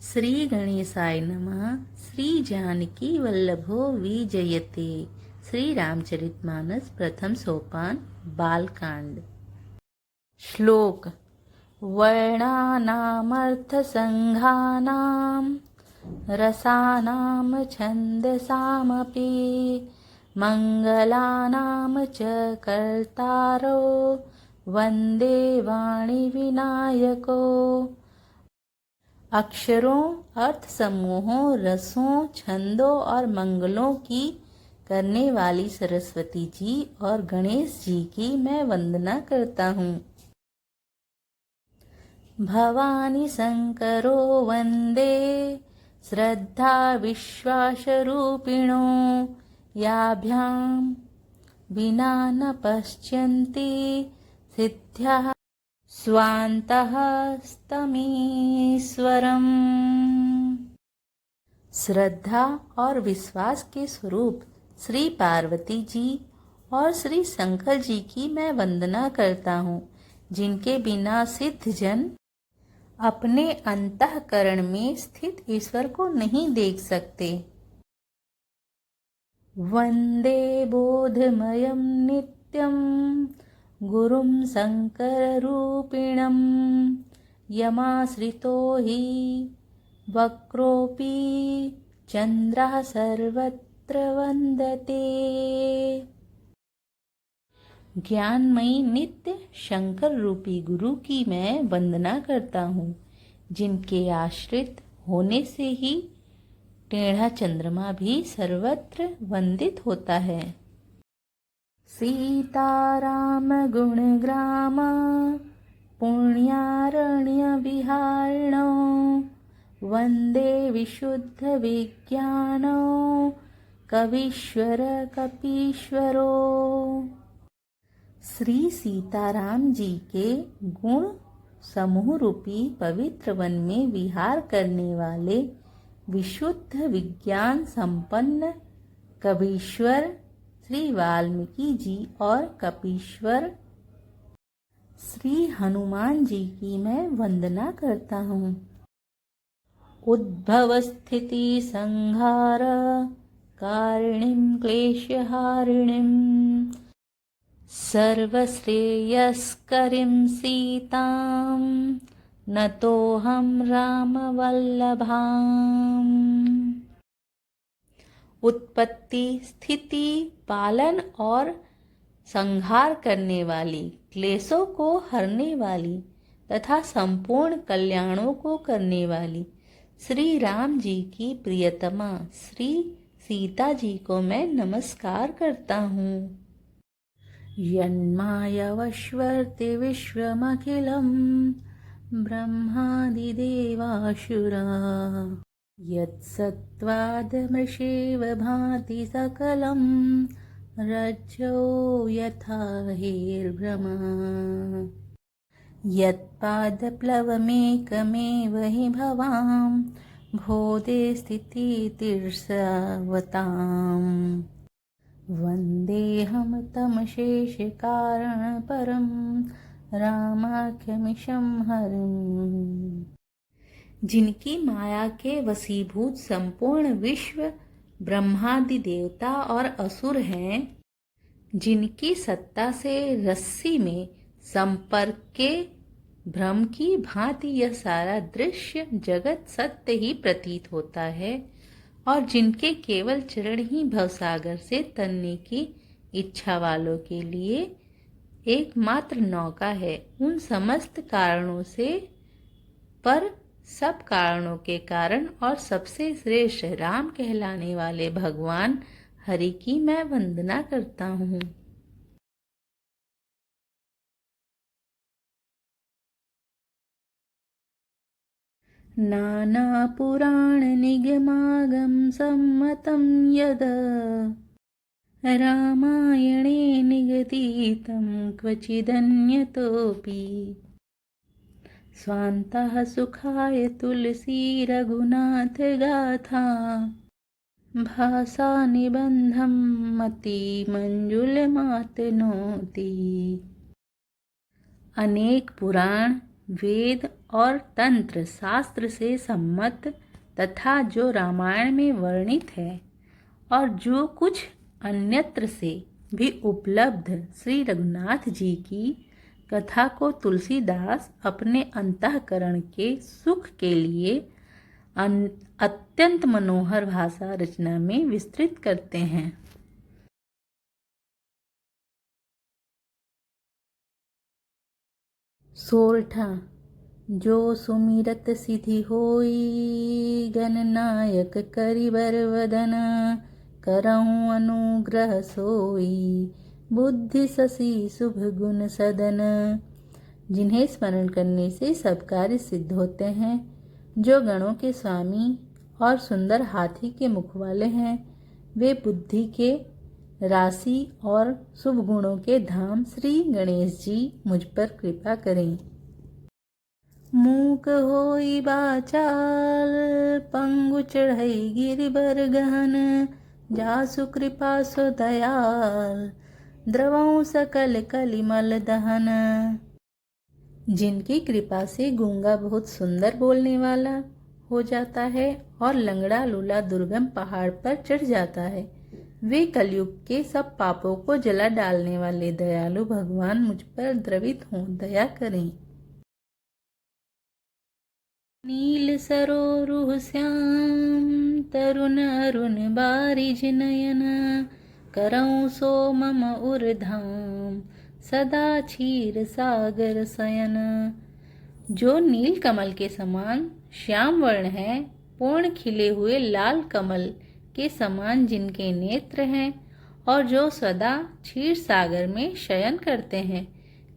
श्री गणेशाय नमः। श्री जानकी वल्लभो विजयते। श्री रामचरितमानस प्रथम सोपान बालकांड। श्लोक। वर्णानामर्थसंघानां रसानां छन्दसामपि मंगलानां च कर्तारो वंदे वाणिविनायको। अक्षरों, अर्थ समूहों, रसों, छंदों और मंगलों की करने वाली सरस्वती जी और गणेश जी की मैं वंदना करता हूँ। भवानी शंकरो वंदे श्रद्धा विश्वास रूपिणो याभ्यां विना न पश्यन्ति सिद्ध्याः स्वान्तः स्तमीश्वरम्। श्रद्धा और विश्वास के स्वरूप श्री पार्वती जी और श्री शंकर जी की मैं वंदना करता हूँ, जिनके बिना सिद्ध जन अपने अंतःकरण में स्थित ईश्वर को नहीं देख सकते। वंदे बोधमयं नित्यं गुरुं शंकररूपिणं यमाश्रितो हि वक्रोऽपि चन्द्रः सर्वत्र वन्दते। ज्ञानमयी नित्य शंकर रूपी गुरु की मैं वंदना करता हूँ, जिनके आश्रित होने से ही टेढ़ा चंद्रमा भी सर्वत्र वंदित होता है। सीताराम गुणग्राम पुण्यारण्य विहारिणो वंदे विशुद्ध विज्ञानो कवीश्वर कपीश्वरो। श्री सीताराम जी के गुण समूह रूपी पवित्र वन में विहार करने वाले विशुद्ध विज्ञान संपन्न कवीश्वर श्री वाल्मीकि जी और कपीश्वर श्री हनुमान जी की मैं वंदना करता हूँ। उद्भव स्थिति संहार कारिणीं क्लेशहारिणीं सर्वश्रेयस्करीं सीतां नतोऽहं रामवल्लभाम्। उत्पत्ति, स्थिति, पालन और संहार करने वाली, क्लेशों को हरने वाली तथा संपूर्ण कल्याणों को करने वाली श्री राम जी की प्रियतमा श्री सीता जी को मैं नमस्कार करता हूँ। यन्मायवश्वर्ति विश्वमखिलं ब्रह्मादिदेवासुरा यत्सत्त्वादमृषेव भाति सकलं रज्जो यथा हेर्भ्रमा। यत्पादप्लवमेकमेव हि भवां भोदे स्थितितिर्षावताम् वन्देऽहं तमशेषकारणपरं रामाख्यमीशं हरिम्। जिनकी माया के वशीभूत संपूर्ण विश्व ब्रह्मादि देवता और असुर हैं, जिनकी सत्ता से रस्सी में संपर्क के भ्रम की भांति यह सारा दृश्य जगत सत्य ही प्रतीत होता है और जिनके केवल चरण ही भवसागर से तरने की इच्छा वालों के लिए एकमात्र नौका है, उन समस्त कारणों से पर सब कारणों के कारण और सबसे श्रेष्ठ राम कहलाने वाले भगवान हरि की मैं वंदना करता हूँ। नाना पुराण निगमागम सम्मतं यद रामायणे निगदितं क्वचिदन्यतोऽपि स्वान्तः सुखाय तुलसी रघुनाथ गाथा भाषा निबंधं मति मंजुलमातनोति। अनेक पुराण, वेद और तंत्र शास्त्र से सम्मत तथा जो रामायण में वर्णित है और जो कुछ अन्यत्र से भी उपलब्ध श्री रघुनाथ जी की कथा को तुलसीदास अपने अंतःकरण के सुख के लिए अत्यंत मनोहर भाषा रचना में विस्तृत करते हैं। सोरठा। जो सुमिरत सिद्धि होई, गणनायक करिबर वदन, करऊँ अनुग्रह सोई, बुद्धि शशि शुभ गुण सदन। जिन्हें स्मरण करने से सब कार्य सिद्ध होते हैं, जो गणों के स्वामी और सुंदर हाथी के मुख वाले हैं, वे बुद्धि के राशि और शुभ गुणों के धाम श्री गणेश जी मुझ पर कृपा करें। मूक होई बाचाल, पंगु चढ़ई गिरिबर गहन, जासु कृपा सो दयाल, द्रवऊँ सकल कलिमल दहन। जिनकी कृपा से गूंगा बहुत सुंदर बोलने वाला हो जाता है और लंगड़ा लूला दुर्गम पहाड़ पर चढ़ जाता है, वे कलयुग के सब पापों को जला डालने वाले दयालु भगवान मुझ पर द्रवित हों, दया करें। नील सरोरुह श्याम, तरुण अरुण बारिज नयन, करऊँ सो मम उरधाम, सदा क्षीर सागर शयन। जो नील कमल के समान श्याम वर्ण है, पूर्ण खिले हुए लाल कमल के समान जिनके नेत्र हैं और जो सदा क्षीर सागर में शयन करते हैं,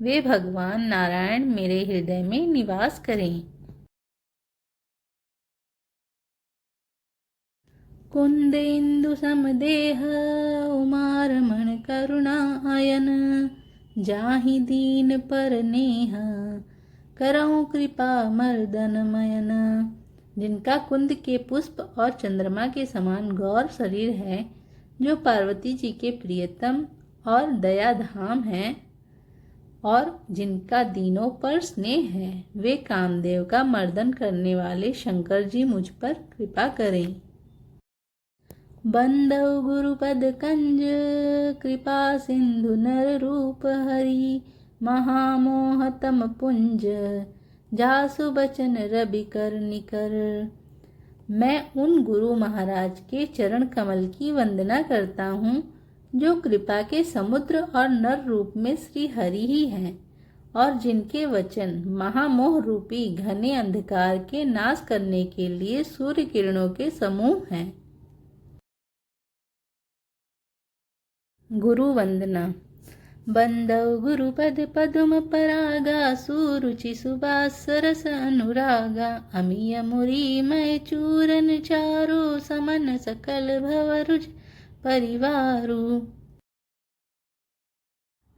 वे भगवान नारायण मेरे हृदय में निवास करें। कुंदेन्दु समदेह उमारमण करुणा आयन, जाहि दीन पर नेह, करऊँ कृपा मर्दन मयन। जिनका कुंद के पुष्प और चंद्रमा के समान गौर शरीर है, जो पार्वती जी के प्रियतम और दयाधाम हैं और जिनका दीनों पर स्नेह है, वे कामदेव का मर्दन करने वाले शंकर जी मुझ पर कृपा करें। बंदौ गुरुपद कंज, कृपा सिंधु नर रूप हरि, महामोहतम पुंज, जासु बचन रवि कर निकर। मैं उन गुरु महाराज के चरण कमल की वंदना करता हूँ, जो कृपा के समुद्र और नर रूप में श्री हरि ही हैं और जिनके वचन महामोह रूपी घने अंधकार के नाश करने के लिए सूर्य किरणों के समूह हैं। गुरु वंदना। बंदौ गुरुपद पद्म परागा, सुरुचि सुबास सरस अनुरागा, अमीय मुरी मय चूरन चारु, समन सकल भवरुज परिवारु।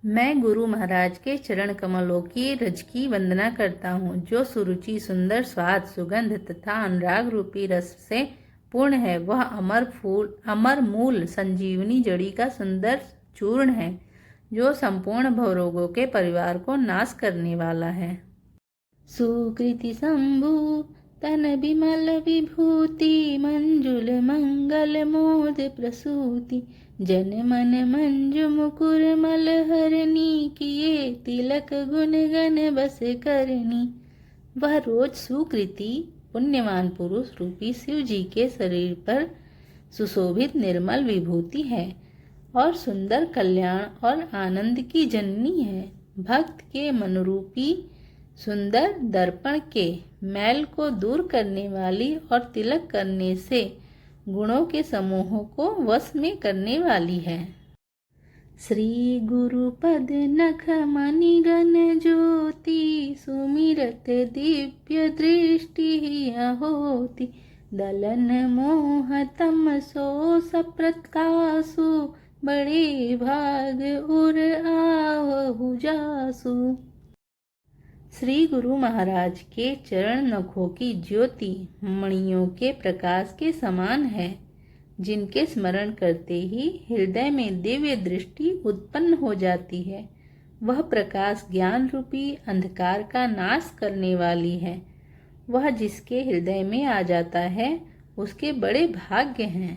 मैं गुरु महाराज के चरण कमलों की रज की वंदना करता हूँ, जो सुरुचि सुंदर स्वाद सुगंध तथा अनुराग रूपी रस से पूर्ण है। वह अमर मूल संजीवनी जड़ी का सुंदर चूर्ण है, जो संपूर्ण भवरोगों के परिवार को नाश करने वाला है। सुकृति शंभु तन विमल विभूति, मंजुल मंगल मोद प्रसूति, जन मन मंजु मुकुर मल हरनी, किए तिलक गुण गण बस करनी। वह रोज सुकृति पुण्यवान पुरुष रूपी शिव जी के शरीर पर सुशोभित निर्मल विभूति है और सुंदर कल्याण और आनंद की जननी है। भक्त के मनरूपी सुंदर दर्पण के मैल को दूर करने वाली और तिलक करने से गुणों के समूहों को वश में करने वाली है। श्री गुरुपद नख मणि गण ज्योति, सुमिरत दिव्य दृष्टि होती, दलन मोह तम सो सप्रकाशु, बड़े भाग उर आहु जासु। श्री गुरु महाराज के चरण नखों की ज्योति मणियों के प्रकाश के समान है, जिनके स्मरण करते ही हृदय में दिव्य दृष्टि उत्पन्न हो जाती है। वह प्रकाश ज्ञान रूपी अंधकार का नाश करने वाली है। वह जिसके हृदय में आ जाता है उसके बड़े भाग्य हैं।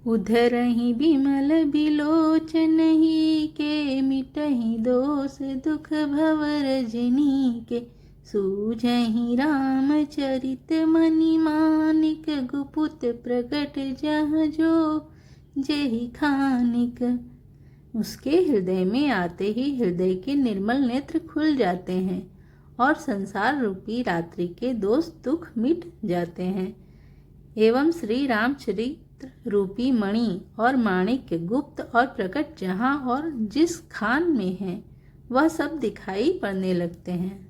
उधरहि बिमल बिलोचन ही के, मिटहि दोष दुख भव रजनी के। सूझहि रामचरित मनि मानिक, गुपुत प्रकट जहाँ जो जेहि खानिक। उसके हृदय में आते ही हृदय के निर्मल नेत्र खुल जाते हैं और संसार रूपी रात्रि के दोष दुख मिट जाते हैं। एवं श्री रामचरित्र रूपी मणि और माणिक्य गुप्त और प्रकट जहाँ और जिस खान में है वह सब दिखाई पड़ने लगते हैं।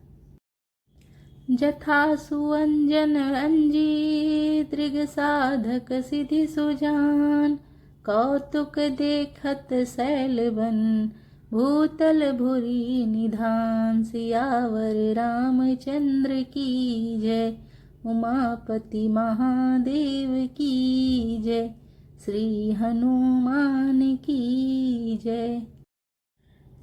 जथा सुअंजन अंजी दृग साधक सिद्धि सुजान, कौतुक देखत शैल बन भूतल भुरी निधान। सियावर रामचंद्र की जय, उमापति महादेव की जय, श्री हनुमान की जय।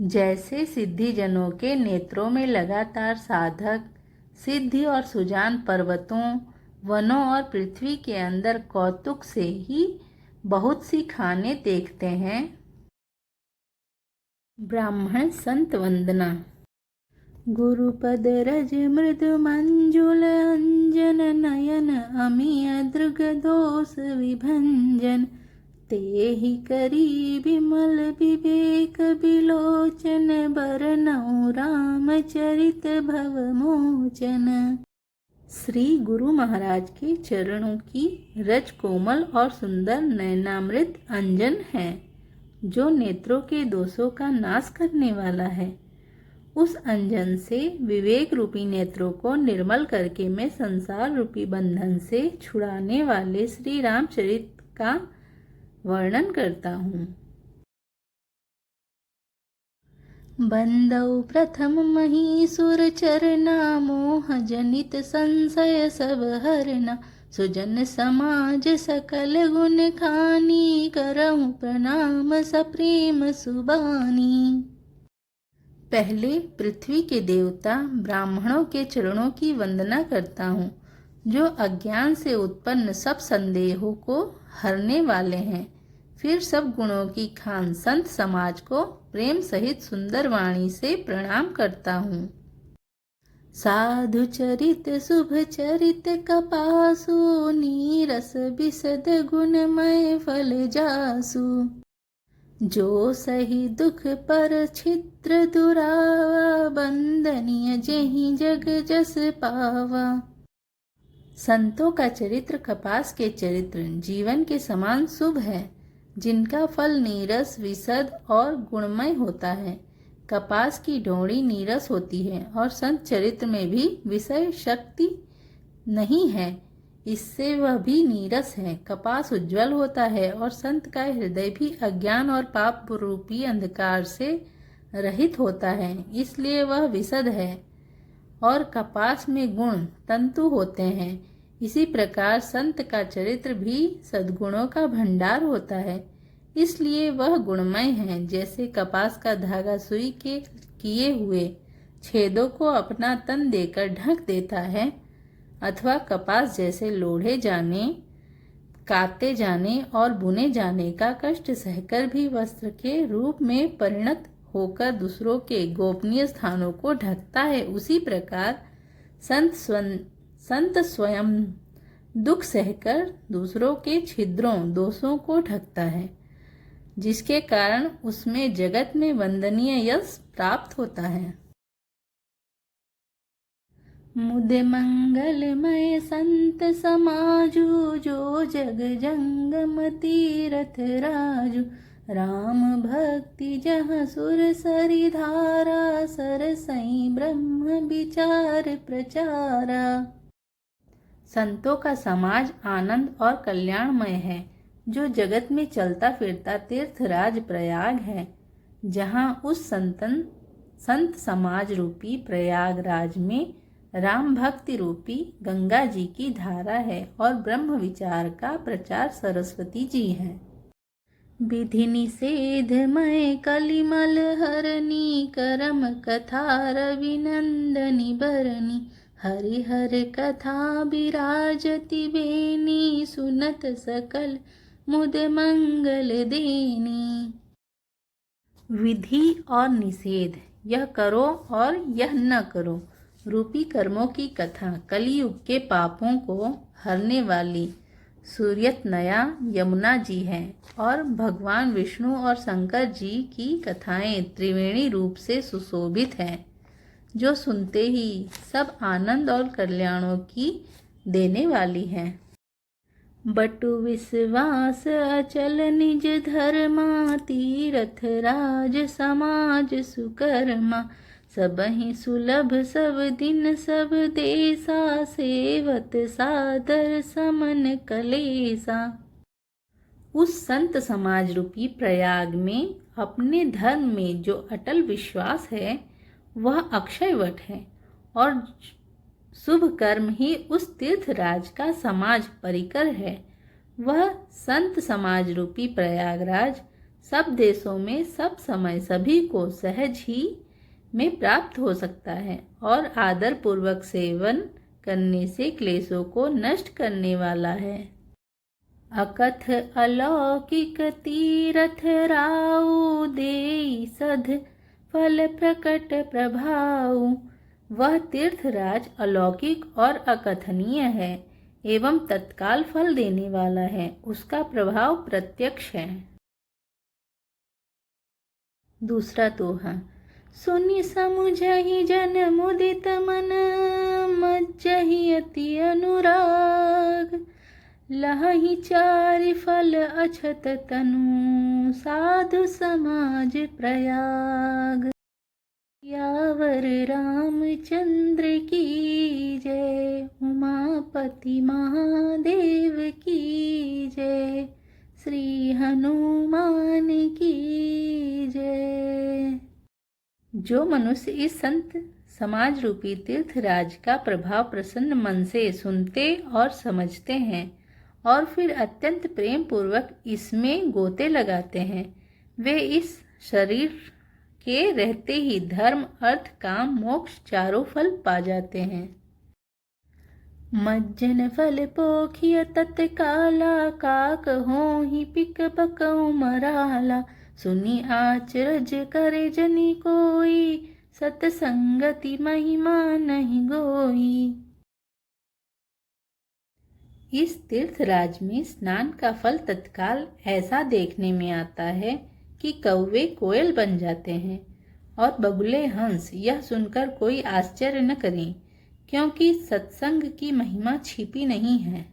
जैसे सिद्धि जनों के नेत्रों में लगातार साधक सिद्धि और सुजान पर्वतों वनों और पृथ्वी के अंदर कौतुक से ही बहुत सी खाने देखते हैं। ब्राह्मण संत वंदना। गुरुपद रज मृदु मंजुल अंजन, नयन अमीय दृग दोष विभंजन। तेहि करी विमल विवेक बिलोचन, बरनउँ रामचरित भव मोचन। श्री गुरु महाराज के चरणों की रज कोमल और सुंदर नयनामृत अंजन है, जो नेत्रों के दोषों का नाश करने वाला है। उस अंजन से विवेक रूपी नेत्रों को निर्मल करके मैं संसार रूपी बंधन से छुड़ाने वाले श्री रामचरित का वर्णन करता हूँ। बंदौ प्रथम महीसुर चरना, मोह जनित संशय सब हरना। सुजन समाज सकल गुण खानी, करहु प्रणाम सप्रेम सुबानी। पहले पृथ्वी के देवता ब्राह्मणों के चरणों की वंदना करता हूँ, जो अज्ञान से उत्पन्न सब संदेहों को हरने वाले हैं। फिर सब गुणों की खान संत समाज को प्रेम सहित सुंदर वाणी से प्रणाम करता हूँ। साधु चरित शुभ चरित कपासु, नीरस बिसद गुणमय फल जासु। जो सही दुख पर छिद्र दुरावा, बंदनीय जेहि जग जस पावा। संतों का चरित्र कपास के चरित्र जीवन के समान शुभ है, जिनका फल नीरस विशद और गुणमय होता है। कपास की डोरी नीरस होती है और संत चरित्र में भी विषय शक्ति नहीं है, इससे वह भी नीरस है। कपास उज्जवल होता है और संत का हृदय भी अज्ञान और पाप रूपी अंधकार से रहित होता है, इसलिए वह विशद है। और कपास में गुण तंतु होते हैं। इसी प्रकार संत का चरित्र भी सद्गुणों का भंडार होता है, इसलिए वह गुणमय है। जैसे कपास का धागा सुई के किए हुए छेदों को अपना तन देकर ढक देता है, अथवा कपास जैसे लोढ़े जाने, काते जाने और बुने जाने का कष्ट सहकर भी वस्त्र के रूप में परिणत होकर दूसरों के गोपनीय स्थानों को ढकता है, उसी प्रकार संत स्वयं दुख सहकर दूसरों के छिद्रों दोषों को ढकता है, जिसके कारण उसमें जगत में वंदनीय यश प्राप्त होता है। मुदे मंगलमय संत समाजु, जो जग जंगम तीरथ राजु। राम भक्ति जहाँ सुर सरि धारा, सरसई ब्रह्म विचार प्रचारा। संतों का समाज आनंद और कल्याणमय है, जो जगत में चलता फिरता तीर्थराज प्रयाग है, जहाँ उस संत समाज रूपी प्रयागराज में राम भक्ति रूपी गंगा जी की धारा है और ब्रह्म विचार का प्रचार सरस्वती जी है। विधि निषेधमय कलिमल हरनी करम कथा रविनंदनी भरनी हरिहर कथा विराजति बेनी सुनत सकल मुद मंगल देनी। विधि और निषेध, यह करो और यह न करो रूपी कर्मों की कथा कलियुग के पापों को हरने वाली सूर्यतनया यमुना जी हैं और भगवान विष्णु और शंकर जी की कथाएं त्रिवेणी रूप से सुशोभित हैं, जो सुनते ही सब आनंद और कल्याणों की देने वाली हैं। बटु विश्वास अचल निज धर्मा तीरथ राज समाज सुकर्मा सबहि सुलभ सब दिन सब देसा सेवत सादर समन कलेसा। उस संत समाज रूपी प्रयाग में अपने धर्म में जो अटल विश्वास है वह अक्षयवट है और शुभ कर्म ही उस तीर्थराज का समाज परिकर है। वह संत समाज रूपी प्रयागराज सब देशों में सब समय सभी को सहज ही में प्राप्त हो सकता है और आदर पूर्वक सेवन करने से क्लेशों को नष्ट करने वाला है। अकथ अलौकिक तीरथ राउ देई सध फल प्रकट प्रभाव। वह तीर्थराज अलौकिक और अकथनीय है एवं तत्काल फल देने वाला है, उसका प्रभाव प्रत्यक्ष है। दूसरा दोहा। सुनि समुझहि जन मुदित मन मज्जहि अति अनुराग लहहि चारि फल अछत तनु साधु समाज प्रयाग। यावर रामचंद्र की जय उमापति महादेव की जय श्री हनुमान की जय। जो मनुष्य इस संत समाज रूपी तीर्थराज का प्रभाव प्रसन्न मन से सुनते और समझते हैं और फिर अत्यंत प्रेम पूर्वक इसमें गोते लगाते हैं, वे इस शरीर के रहते ही धर्म अर्थ काम मोक्ष चारों फल पा जाते हैं। मज्जन फल पोखिय तत्काला काक होहि पिक पकऊ मराला सुनि आचरज करे जनि कोई सतसंगति महिमा नहीं गोई। इस तीर्थराज में स्नान का फल तत्काल ऐसा देखने में आता है कि कौवे कोयल बन जाते हैं और बगुले हंस। यह सुनकर कोई आश्चर्य न करें, क्योंकि सत्संग की महिमा छिपी नहीं है।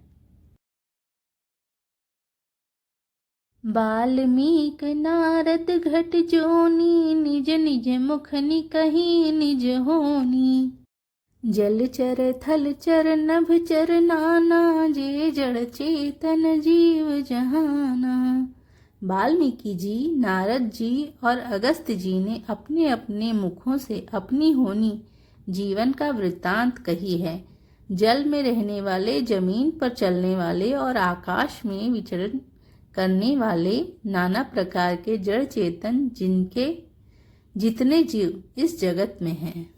बाल्मीक नारद घट जोनी निज निज मुख निकहि निज होनी। जलचर थलचर नभचर नाना जे जड़ चेतन जीव जहाना। वाल्मीकि जी, नारद जी और अगस्त्य जी ने अपने अपने मुखों से अपनी होनी जीवन का वृत्तांत कही है। जल में रहने वाले, जमीन पर चलने वाले और आकाश में विचरण करने वाले नाना प्रकार के जड़ चेतन जिनके जितने जीव इस जगत में हैं।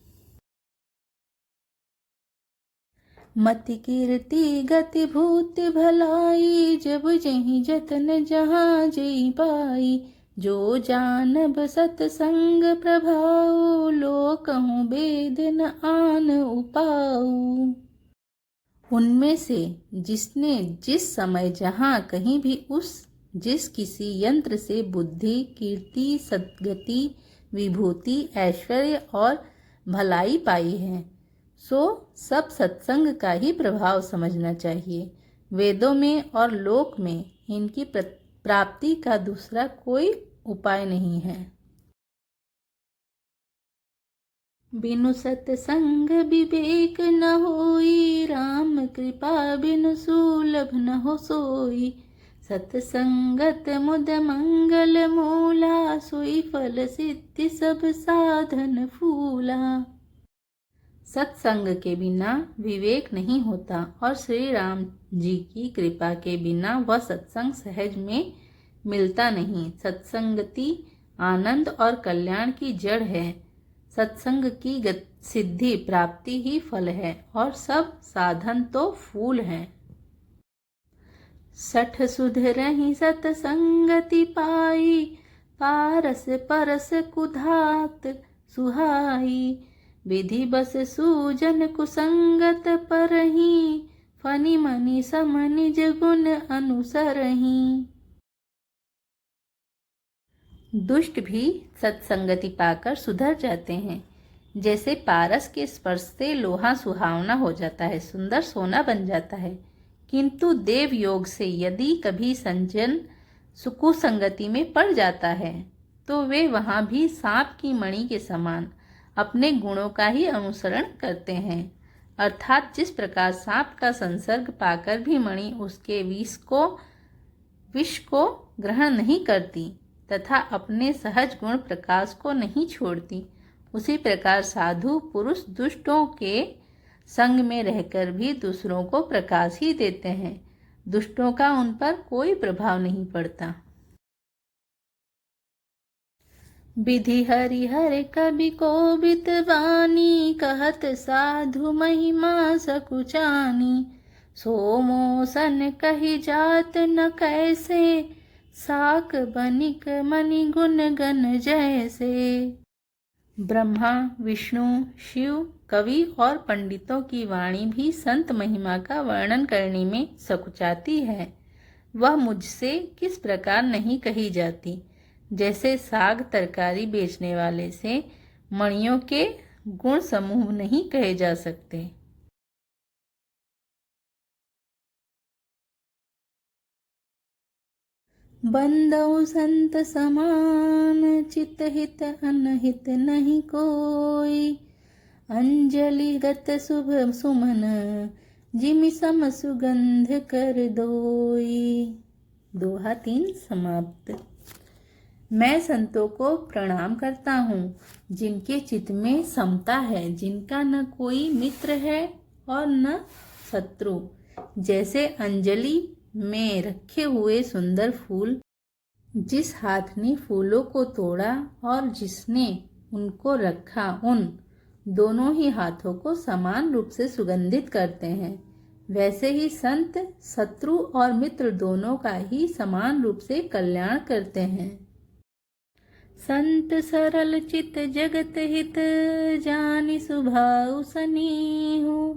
मति कीर्ति गति भूति भलाई जब जहि जतन जहाँ जई पाई। जो जानब सतसंग प्रभाव लो कहूँ वेद न आन उपाऊ। उनमें से जिसने जिस समय जहाँ कहीं भी जिस किसी यंत्र से बुद्धि, कीर्ति, सद्गति, विभूति, ऐश्वर्य और भलाई पाई है, सो सब सत्संग का ही प्रभाव समझना चाहिए। वेदों में और लोक में इनकी प्राप्ति का दूसरा कोई उपाय नहीं है। बिनु सत्संग विवेक न होई, राम कृपा बिनु सुलभ न हो सोई। सत्संगत मुद मंगल मूला, सोई फल सिद्धि सब साधन फूला। सत्संग के बिना विवेक नहीं होता और श्री राम जी की कृपा के बिना वह सत्संग सहज में मिलता नहीं। सत्संगति आनंद और कल्याण की जड़ है। सत्संग की सिद्धि प्राप्ति ही फल है और सब साधन तो फूल हैं। सठ सुधरहि सतसंगति पाई, पारस परस कुधात सुहाई। विधि बस सूजन कुसंगत परहि, फनि मनि सम निज गुण अनुसरहि। दुष्ट भी सत्संगति पाकर सुधर जाते हैं। जैसे पारस के स्पर्श से लोहा सुहावना हो जाता है, सुंदर सोना बन जाता है, किंतु देव योग से यदि कभी संजन कुसंगति में पड़ जाता है तो वे वहाँ भी सांप की मणि के समान अपने गुणों का ही अनुसरण करते हैं। अर्थात जिस प्रकार सांप का संसर्ग पाकर भी मणि उसके विष को ग्रहण नहीं करती तथा अपने सहज गुण प्रकाश को नहीं छोड़ती, उसी प्रकार साधु पुरुष दुष्टों के संग में रहकर भी दूसरों को प्रकाश ही देते हैं। दुष्टों का उन पर कोई प्रभाव नहीं पड़ता। विधि हरिहर कवि को बितवानी, कहत साधु महिमा सकुचानी। सोमोसन कही जात न कैसे, साक बनिक मणि गुण गण जैसे। ब्रह्मा विष्णु शिव कवि और पंडितों की वाणी भी संत महिमा का वर्णन करने में सकुचाती है। वह मुझसे किस प्रकार नहीं कही जाती, जैसे साग तरकारी बेचने वाले से मणियों के गुण समूह नहीं कहे जा सकते। बंदौ संत समान, चित हित अनहित नहीं कोई। अंजलिगत शुभ सुमन, जिमि सम सुगंध कर दोई। दोहा 3 समाप्त। मैं संतों को प्रणाम करता हूँ, जिनके चित्त में समता है, जिनका न कोई मित्र है और न शत्रु। जैसे अंजलि में रखे हुए सुंदर फूल, जिस हाथ ने फूलों को तोड़ा और जिसने उनको रखा, उन दोनों ही हाथों को समान रूप से सुगंधित करते हैं, वैसे ही संत शत्रु और मित्र दोनों का ही समान रूप से कल्याण करते हैं। संत सरल चित जगत हित, जानि स्वभाव सनेहु।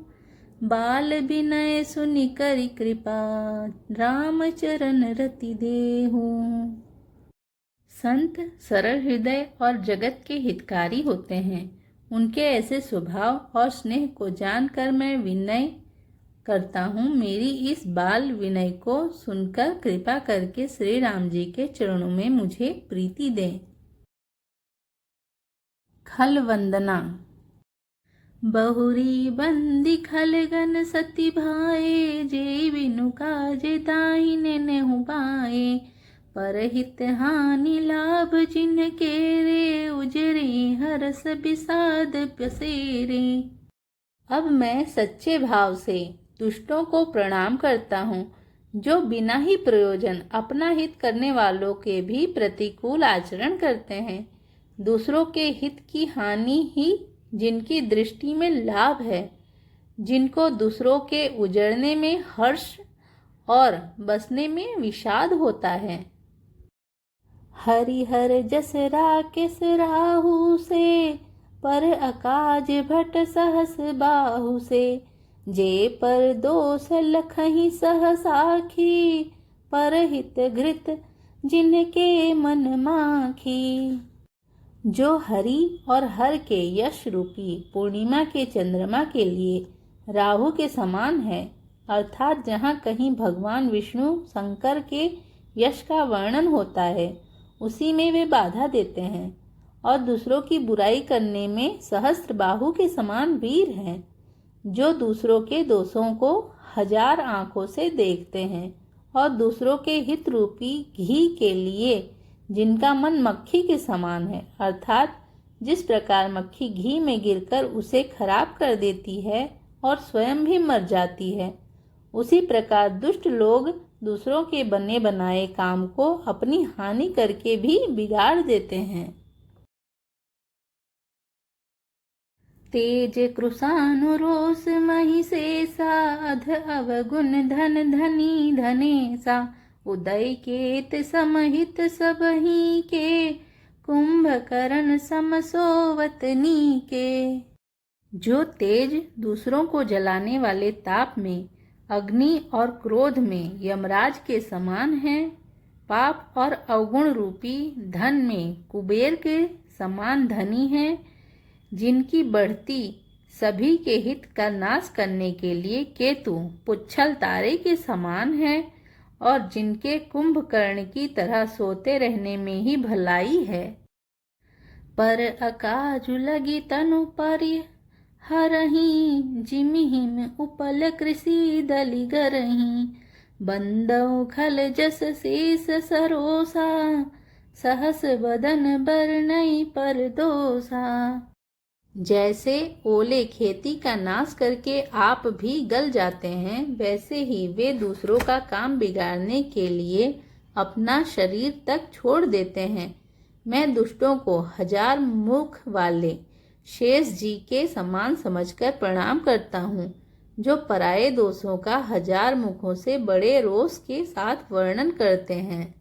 बाल विनय सुनि करि कृपा, राम चरण रति देहु। संत सरल हृदय और जगत के हितकारी होते हैं। उनके ऐसे स्वभाव और स्नेह को जानकर मैं विनय करता हूँ। मेरी इस बाल विनय को सुनकर कृपा करके श्री राम जी के चरणों में मुझे प्रीति दें। खल वंदना। बहुरी बंदी खलगन सती भाए, जे बिनु काजे दाहिने नेहु बाए। परहित हानि लाभ जिनके रे, उजरे हरस विषाद पसेरे। अब मैं सच्चे भाव से दुष्टों को प्रणाम करता हूँ, जो बिना ही प्रयोजन अपना हित करने वालों के भी प्रतिकूल आचरण करते हैं। दूसरों के हित की हानि ही जिनकी दृष्टि में लाभ है, जिनको दूसरों के उजड़ने में हर्ष और बसने में विषाद होता है। हरिहर जस राकेश राहु से, पर अकाज भट सहस बाहु से। जे पर दोष लखहि सह साखी, पर हित घृत जिनके मन माखी। जो हरि और हर के यश रूपी पूर्णिमा के चंद्रमा के लिए राहु के समान है, अर्थात जहाँ कहीं भगवान विष्णु शंकर के यश का वर्णन होता है, उसी में वे बाधा देते हैं। और दूसरों की बुराई करने में सहस्त्र बाहु के समान वीर हैं, जो दूसरों के दोषों को 1000 आंखों से देखते हैं और दूसरों के हित रूपी घी के लिए जिनका मन मक्खी के समान है, अर्थात जिस प्रकार मक्खी घी में गिरकर उसे खराब कर देती है और स्वयं भी मर जाती है, उसी प्रकार दुष्ट लोग दूसरों के बने बनाए काम को अपनी हानि करके भी बिगाड़ देते हैं। तेज कृशानुरोष महिषेषा अध अवगुण धन धनी धनेशा उदय केत समहित सबही के कुंभकर्ण समसोवतनी के। जो तेज दूसरों को जलाने वाले ताप में, अग्नि और क्रोध में यमराज के समान है, पाप और अवगुण रूपी धन में कुबेर के समान धनी है, जिनकी बढ़ती सभी के हित का नाश करने के लिए केतु पुच्छल तारे के समान है, और जिनके कुंभकर्ण की तरह सोते रहने में ही भलाई है। पर अकाजु लगी तनु परि हरही जिमिहिम उपल कृषि दलि गरही बंदौ खल जस शेष सरोसा सहस बदन बरनई पर दोसा। जैसे ओले खेती का नाश करके आप भी गल जाते हैं, वैसे ही वे दूसरों का काम बिगाड़ने के लिए अपना शरीर तक छोड़ देते हैं। मैं दुष्टों को 1000 मुख वाले शेष जी के समान समझकर प्रणाम करता हूँ, जो पराये दोषों का 1000 मुखों से बड़े रोष के साथ वर्णन करते हैं।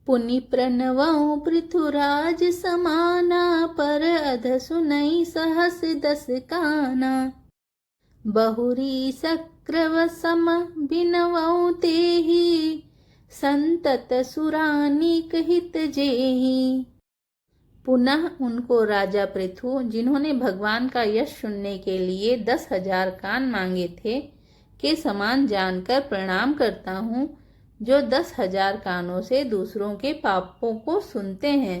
पुनि प्रणवौ पृथुराज समाना पर अध सुनई सहस दस काना बहुरी सक्रव सम बिनवौ तेहि संतत सुरानिक हित जेहि। पुनः उनको राजा पृथु, जिन्होंने भगवान का यश सुनने के लिए 10,000 कान मांगे थे, के समान जानकर प्रणाम करता हूँ, जो 10,000 कानों से दूसरों के पापों को सुनते हैं,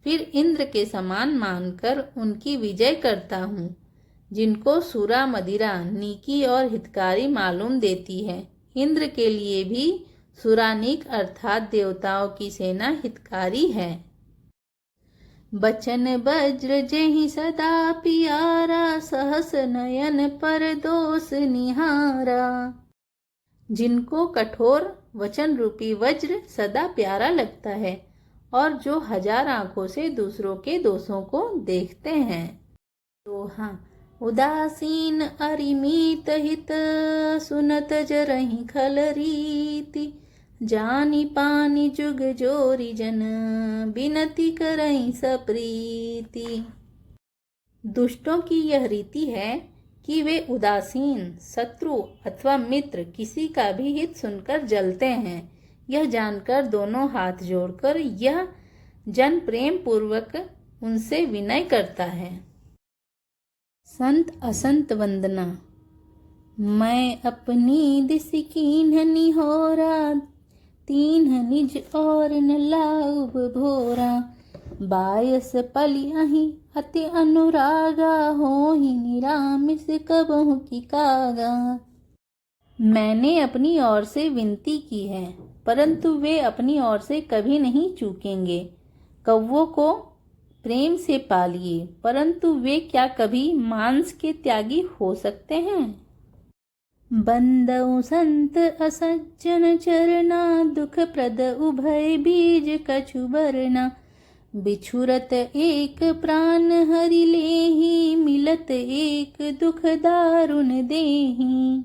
फिर इंद्र के समान मानकर उनकी विजय करता हूँ, जिनको सुरा मदिरा नीकी और हितकारी मालूम देती है। इंद्र के लिए भी सुरानीक अर्थात देवताओं की सेना हितकारी है। बचन वज्र जेहि सदा पियारा सहस नयन पर दोष निहारा। जिनको कठोर वचन रूपी वज्र सदा प्यारा लगता है और जो 1000 आंखों से दूसरों के दोषों को देखते हैं। दोहा। उदासीन अरिमीत हित सुनत जरहि खल रीति जानी पानी जुग जोरी जन बिनती करहि सप्रीति। दुष्टों की यह रीति है कि वे उदासीन, शत्रु अथवा मित्र किसी का भी हित सुनकर जलते हैं। यह जानकर दोनों हाथ जोड़कर यह जन प्रेम पूर्वक उनसे विनय करता है। संत असंत वंदना। मैं अपनी दिस कीन्ह निहोरा तीन्ह निज और न लाउब भोरा बायस पली अहि अति अनुरागा होहि निरामिस कबहु की कागा। मैंने अपनी ओर से विनती की है, परंतु वे अपनी ओर से कभी नहीं चूकेंगे। कौवों को प्रेम से पालिए, परंतु वे क्या कभी मांस के त्यागी हो सकते हैं। बंदौ संत असज्जन चरना दुख प्रद उभय बीज कछु बरना बिछुरत एक प्राण हरि लेहि मिलत एक दुख दारुण देहि।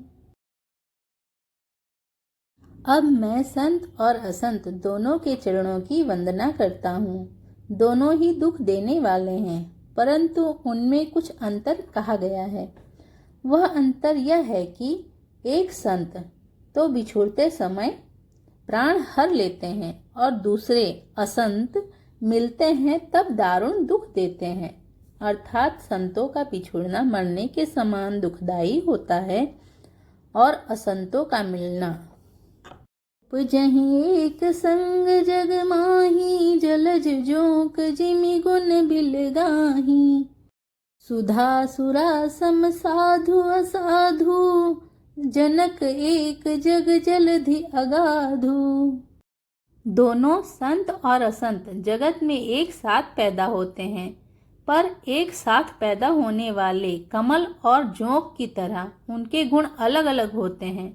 अब मैं संत और असंत दोनों के चरणों की वंदना करता हूँ। दोनों ही दुख देने वाले हैं, परंतु उनमें कुछ अंतर कहा गया है। वह अंतर यह है कि एक संत तो बिछुड़ते समय प्राण हर लेते हैं और दूसरे असंत मिलते हैं तब दारुण दुख देते हैं। अर्थात संतों का बिछुड़ना मरने के समान दुखदायी होता है और असंतों का मिलना उपजहि एक संग जग माही जलज जोक जिमि गुण बिलगाही सुधा सुरा सम साधु असाधु जनक एक जग जलधि अगाधु। दोनों संत और असंत जगत में एक साथ पैदा होते हैं, पर एक साथ पैदा होने वाले कमल और जोंक की तरह उनके गुण अलग अलग होते हैं।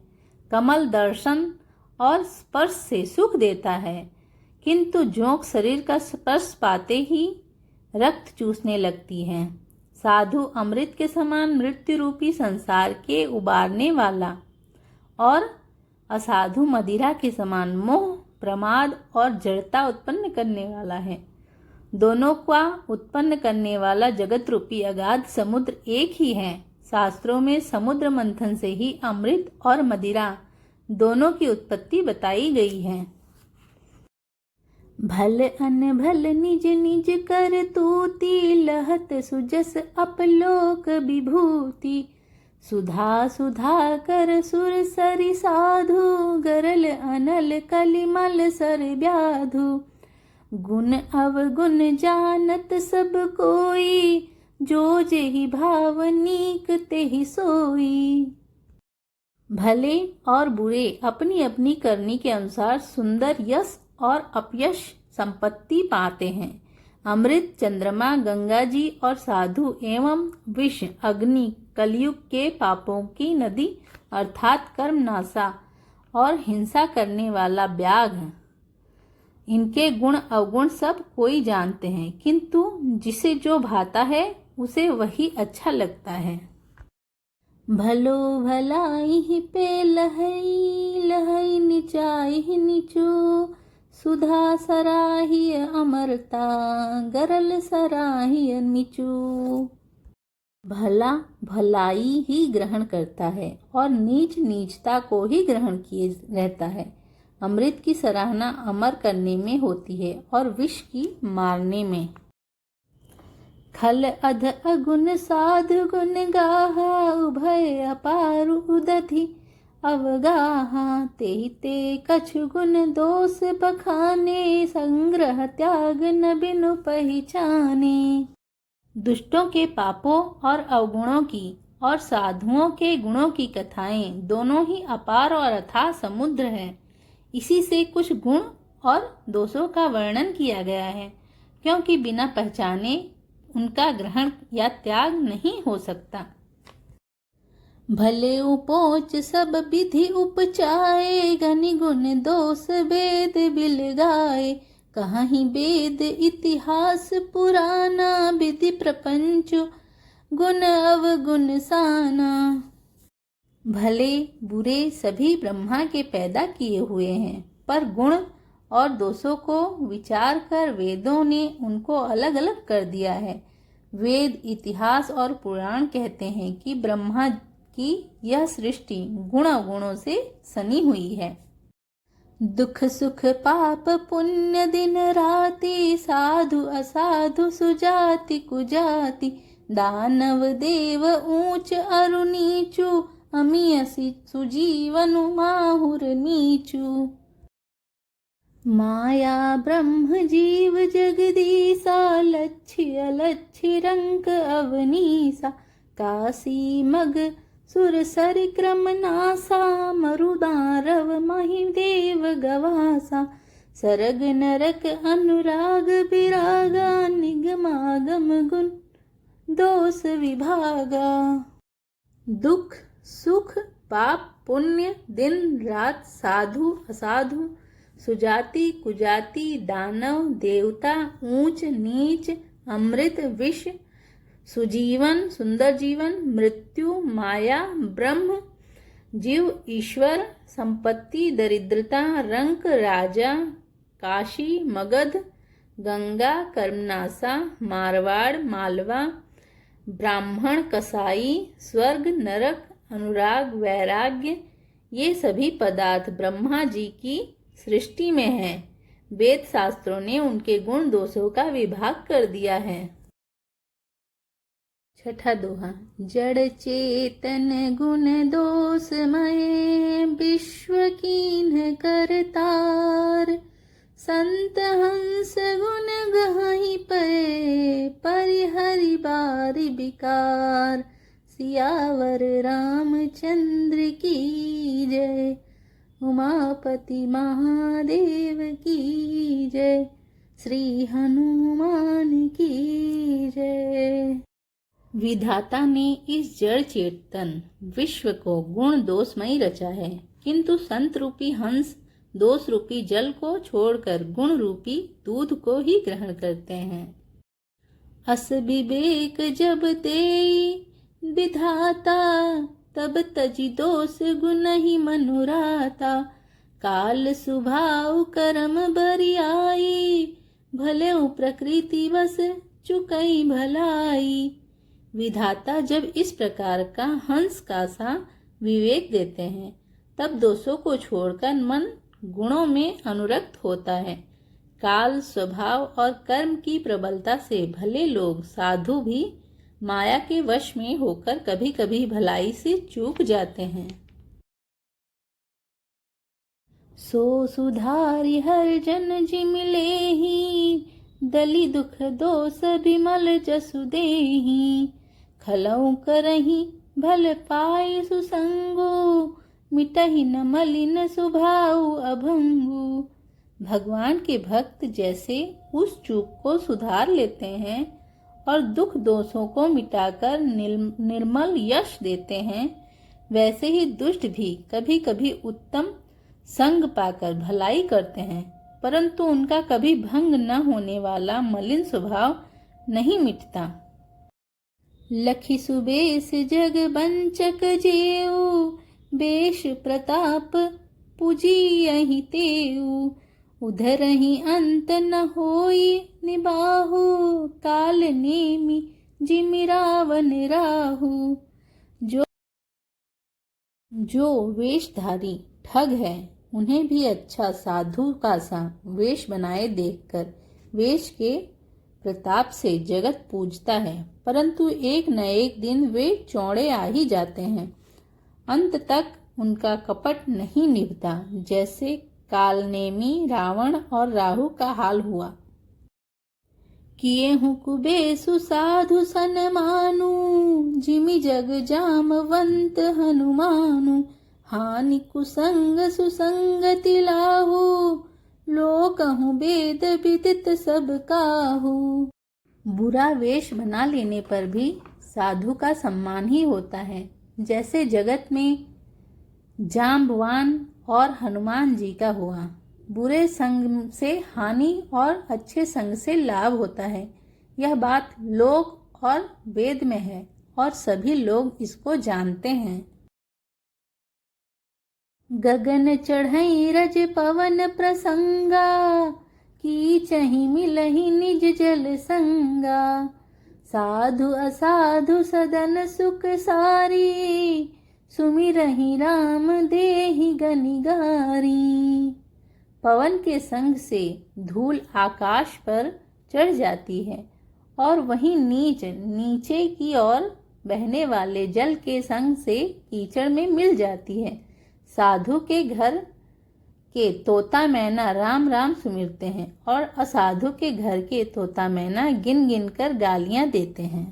कमल दर्शन और स्पर्श से सुख देता है, किंतु जोंक शरीर का स्पर्श पाते ही रक्त चूसने लगती है। साधु अमृत के समान मृत्यु रूपी संसार के उबारने वाला और असाधु मदिरा के समान मोह, प्रमाद और जड़ता उत्पन्न करने वाला है। दोनों का उत्पन्न करने वाला जगत रूपी अगाध समुद्र एक ही है। शास्त्रों में समुद्र मंथन से ही अमृत और मदिरा दोनों की उत्पत्ति बताई गई है। भल अन भल निज निज कर तूती, लहत सुजस अपलोक विभूति। सुधा सुधा कर सुर सरि साधु, गरल अनल कलिमल सर व्याधु। गुण अवगुण जानत सब कोई, जो जेहि भावनीक तेहि सोई। भले और बुरे अपनी अपनी करनी के अनुसार सुंदर यश और अपयश संपत्ति पाते हैं। अमृत, चंद्रमा, गंगा जी और साधु एवं विष, अग्नि, कलयुग के पापों की नदी अर्थात कर्मनाशा और हिंसा करने वाला व्याघ्र, इनके गुण अवगुण सब कोई जानते हैं, किंतु जिसे जो भाता है उसे वही अच्छा लगता है। भलो भलाई पे लहई, लहई निचाई नीचो। सुधा सराहिय अमरता, गरल सराहिय नीचू। भला भलाई ही ग्रहण करता है और नीच नीचता को ही ग्रहण किए रहता है। अमृत की सराहना अमर करने में होती है और विष की मारने में। खल अध अगुण साधु गुण गाहा, उभय अपार उदधि अवगाहा। तेहि ते कछु गुण दोष बखाने, संग्रह त्याग न बिनु पहिचाने। दुष्टों के पापों और अवगुणों की और साधुओं के गुणों की कथाएं दोनों ही अपार और अथाह समुद्र है। इसी से कुछ गुण और दोषों का वर्णन किया गया है, क्योंकि बिना पहचाने उनका ग्रहण या त्याग नहीं हो सकता। भले उपोच सब विधि उपचाए, गनि गुण दोष वेद बिलगाए। कहीं वेद इतिहास पुराना, विधि प्रपंच गुण अवगुण साना। भले बुरे सभी ब्रह्मा के पैदा किए हुए हैं, पर गुण और दोषों को विचार कर वेदों ने उनको अलग अलग कर दिया है। वेद, इतिहास और पुराण कहते हैं कि ब्रह्मा की यह सृष्टि गुण अवगुणों से सनी हुई है। दुख सुख पाप पुण्य दिन राति, साधु असाधु सुजाति कुजाति। दानव देव ऊंच अरु नीचू, अमियसी सुजीवन माहुर नीचू। माया ब्रह्म जीव जगदीसा, लक्ष्य अलक्ष्य रंक अवनीसा। काशी मग सुर सर क्रम नासा, मरुदारव महिदेव गवासा। सरग नरक अनुराग विरागा, निगमागम गुण दोष विभागा। दुख सुख पाप पुण्य दिन रात, साधु असाधु, सुजाति कुजाति, दानव देवता, ऊंच नीच, अमृत विष, सुजीवन सुंदर जीवन, मृत्यु माया ब्रह्म जीव ईश्वर, संपत्ति दरिद्रता, रंक राजा, काशी मगध, गंगा कर्मनाशा, मारवाड़ मालवा, ब्राह्मण कसाई, स्वर्ग नरक, अनुराग वैराग्य, ये सभी पदार्थ ब्रह्मा जी की सृष्टि में हैं। वेद शास्त्रों ने उनके गुण दोषों का विभाग कर दिया है। छठा दोहा। जड़ चेतन गुण दोषमय, विश्व कीन्ह करतार। संत हंस गुण गहाहि पए, परिहरि बारि बिकार। सियावर रामचंद्र की जय, उमापति महादेव की जय, श्री हनुमान की जय। विधाता ने इस जड़ चेतन विश्व को गुण दोषमयी रचा है। किंतु संत रूपी हंस दोष रूपी जल को छोड़कर गुण रूपी दूध को ही ग्रहण करते हैं। अस विवेक जब देई विधाता, तब तजी दोष गुण ही मनुराता। काल सुभाव कर्म बरियाई, भले प्रकृति बस चुकई भलाई। विधाता जब इस प्रकार का हंस का सा विवेक देते हैं, तब दोषों को छोड़कर मन गुणों में अनुरक्त होता है। काल, स्वभाव और कर्म की प्रबलता से भले लोग, साधु भी माया के वश में होकर कभी कभी भलाई से चूक जाते हैं। सो सुधारि हर जन जिम लेहि, दलि दुख दोष बिमल जसु देहि। खलौ करहि भल पाई सुसंगु, मिटहि न मलिन स्वभाव अभंगु। भगवान के भक्त जैसे उस चूक को सुधार लेते हैं और दुख दोषों को मिटाकर निर्मल यश देते हैं, वैसे ही दुष्ट भी कभी कभी उत्तम संग पाकर भलाई करते हैं, परंतु उनका कभी भंग न होने वाला मलिन स्वभाव नहीं मिटता। लखी सुबेश जग बंचक जेऊ, बेश प्रताप पूजियहि तेऊ। उधर ही अंत न होई निबाहु, काल नेमि जिमि रावण राहु। जो वेशधारी ठग है, उन्हें भी अच्छा साधु का सा वेश बनाए देखकर वेश के प्रताप से जगत पूजता है, परंतु एक न एक दिन वे चौड़े आ ही जाते हैं। अंत तक उनका कपट नहीं निभता, जैसे कालनेमी रावण और राहु का हाल हुआ। किए हूँ कुबेसु साधु सनमानु, जिमि जग जामवंत हनुमानु। हानि कुसंग सुसंगति लाहु, लोकहु वेद विदित सब काहू। बुरा वेश बना लेने पर भी साधु का सम्मान ही होता है, जैसे जगत में जाम्बवान और हनुमान जी का हुआ। बुरे संग से हानि और अच्छे संग से लाभ होता है, यह बात लोक और वेद में है और सभी लोग इसको जानते हैं। गगन चढ़ई रज पवन प्रसंगा, कीचहि मिलहि निज जल संगा। साधु असाधु सदन सुख सारी, सुमिरहि राम देहि गनिगारी। पवन के संग से धूल आकाश पर चढ़ जाती है और वहीं नीचे की ओर बहने वाले जल के संग से कीचड़ में मिल जाती है। साधु के घर के तोता मैना राम राम सुमिरते हैं और असाधु के घर के तोता मैना गिन गिन कर गालियां देते हैं।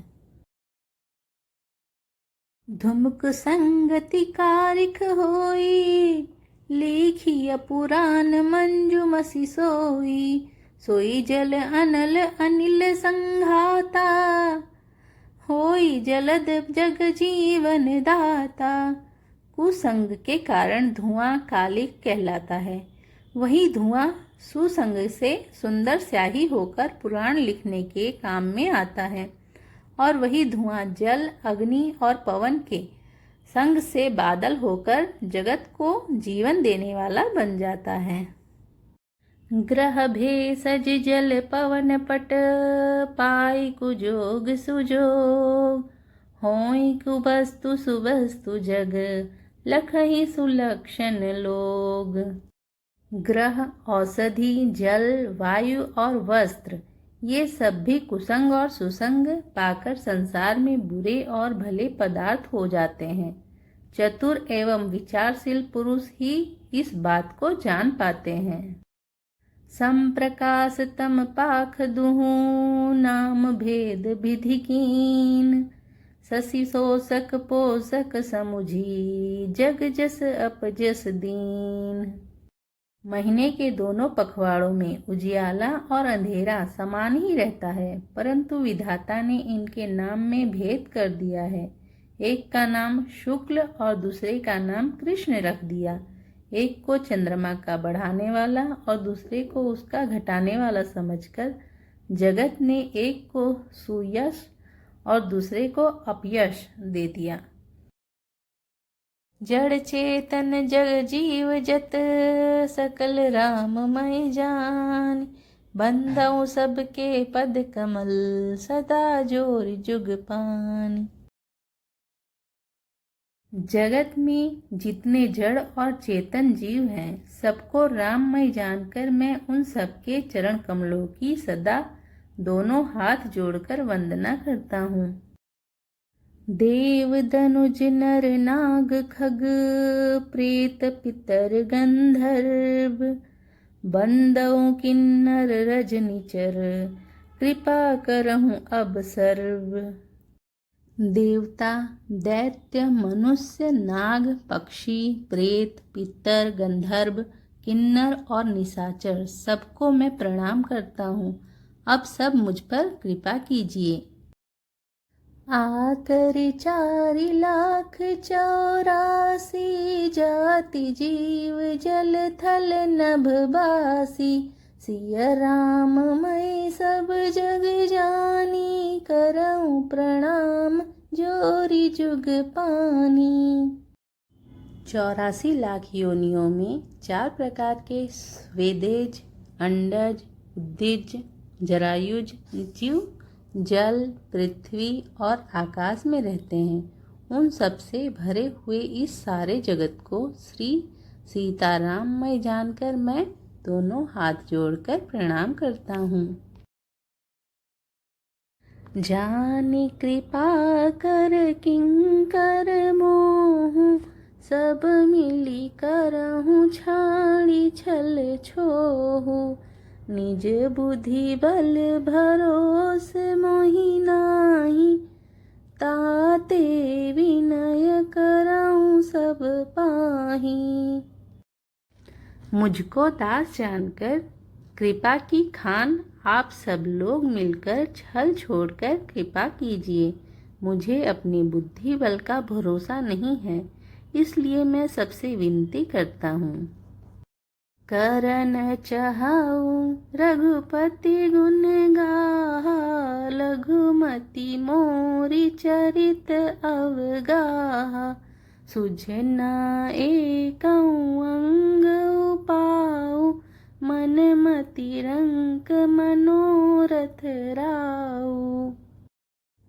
धुमुक संगति कारिख होई, लिखिय पुराण मंजुमसि सोई। सोई जल अनल अनिल संघाता, होई जलद जग जीवन दाता। कुसंग के कारण धुआं कालिक कहलाता है, वही धुआं सुसंग से सुंदर स्याही होकर पुराण लिखने के काम में आता है, और वही धुआं जल, अग्नि और पवन के संग से बादल होकर जगत को जीवन देने वाला बन जाता है। ग्रह भेषज जल पवन पट, पाई कुजोग सुजोग। होई कुवस्तु सुवस्तु जग, लखहि सुलक्षण लोग। ग्रह, औषधि, जल, वायु और वस्त्र, ये सब भी कुसंग और सुसंग पाकर संसार में बुरे और भले पदार्थ हो जाते हैं। चतुर एवं विचारशील पुरुष ही इस बात को जान पाते हैं। संप्रकाश तम पाख दुहु, नाम भेद विधि कीन। शशि शोषक पोषक समुझी, जग जस अपजस दीन। महीने के दोनों पखवाड़ों में उजियाला और अंधेरा समान ही रहता है, परंतु विधाता ने इनके नाम में भेद कर दिया है। एक का नाम शुक्ल और दूसरे का नाम कृष्ण रख दिया। एक को चंद्रमा का बढ़ाने वाला और दूसरे को उसका घटाने वाला समझकर जगत ने एक को सुयश और दूसरे को अपयश दे दिया। जड़ चेतन जग जीव जत सकल राममय जान, बंदौ सबके पद कमल सदा जोर जुग पान। जगत में जितने जड़ और चेतन जीव हैं, सबको राममय जानकर मैं उन सबके चरण कमलों की सदा दोनों हाथ जोड़कर वंदना करता हूँ। देव दनुज नर नाग खग प्रेत पितर गंधर्व, बंदौ किन्नर रजनिचर कृपा करहूँ अब सर्व। देवता, दैत्य, मनुष्य, नाग, पक्षी, प्रेत, पितर, गंधर्व, किन्नर और निशाचर सबको मैं प्रणाम करता हूँ। अब सब मुझ पर कृपा कीजिए। आकर 4,84,00,000 जाति जीव जल थल नभबासी, सिया राम मैं सब जग जानी, करऊं प्रणाम जोरी जुग पानी। 84 लाख योनियों में 4 प्रकार के स्वेदेज, अंडज, उद्दिज, जरायुज जीव जल, पृथ्वी और आकाश में रहते हैं। उन सबसे भरे हुए इस सारे जगत को श्री सीताराम मैं जानकर मैं दोनों हाथ जोड़कर प्रणाम करता हूँ। जानी कृपा कर किंकर मोहु, सब मिली करहूँ छाड़ी छल छोहु, निज बुद्धि बल भरोस मोहि नाही, ताते विनय करऊं सब पाही। मुझको दास जानकर कृपा की खान आप सब लोग मिलकर छल छोड़कर कृपा कीजिए। मुझे अपनी बुद्धि बल का भरोसा नहीं है, इसलिए मैं सबसे विनती करता हूँ। करन चाहूं रघुपति गुण गाहा, लघुमति मोरी चरित अवगाहा, सुझना एकऊं अंग उपाऊ, मन मति रंक मनोरथ राऊ।